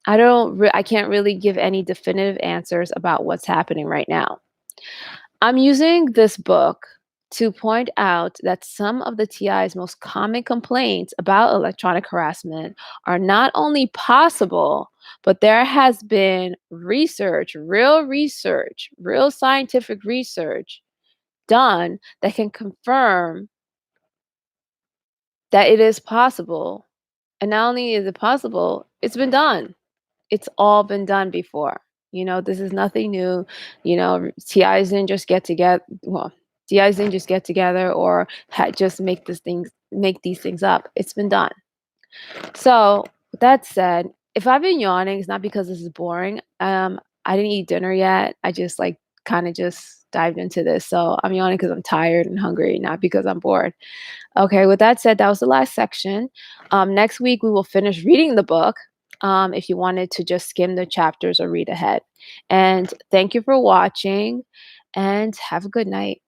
I can't really give any definitive answers about what's happening right now. I'm using this book to point out that some of the TI's most common complaints about electronic harassment are not only possible, but there has been research, real scientific research done that can confirm that it is possible. And not only is it possible, it's been done. It's all been done before. This is nothing new. TIs didn't just get together. Well, TIs didn't just get together or just make these things up. It's been done. So with that said, if I've been yawning, it's not because this is boring. I didn't eat dinner yet. I just kind of just dived into this. So I'm yawning because I'm tired and hungry, not because I'm bored. Okay, with that said, that was the last section. Next week, we will finish reading the book if you wanted to just skim the chapters or read ahead. And thank you for watching and have a good night.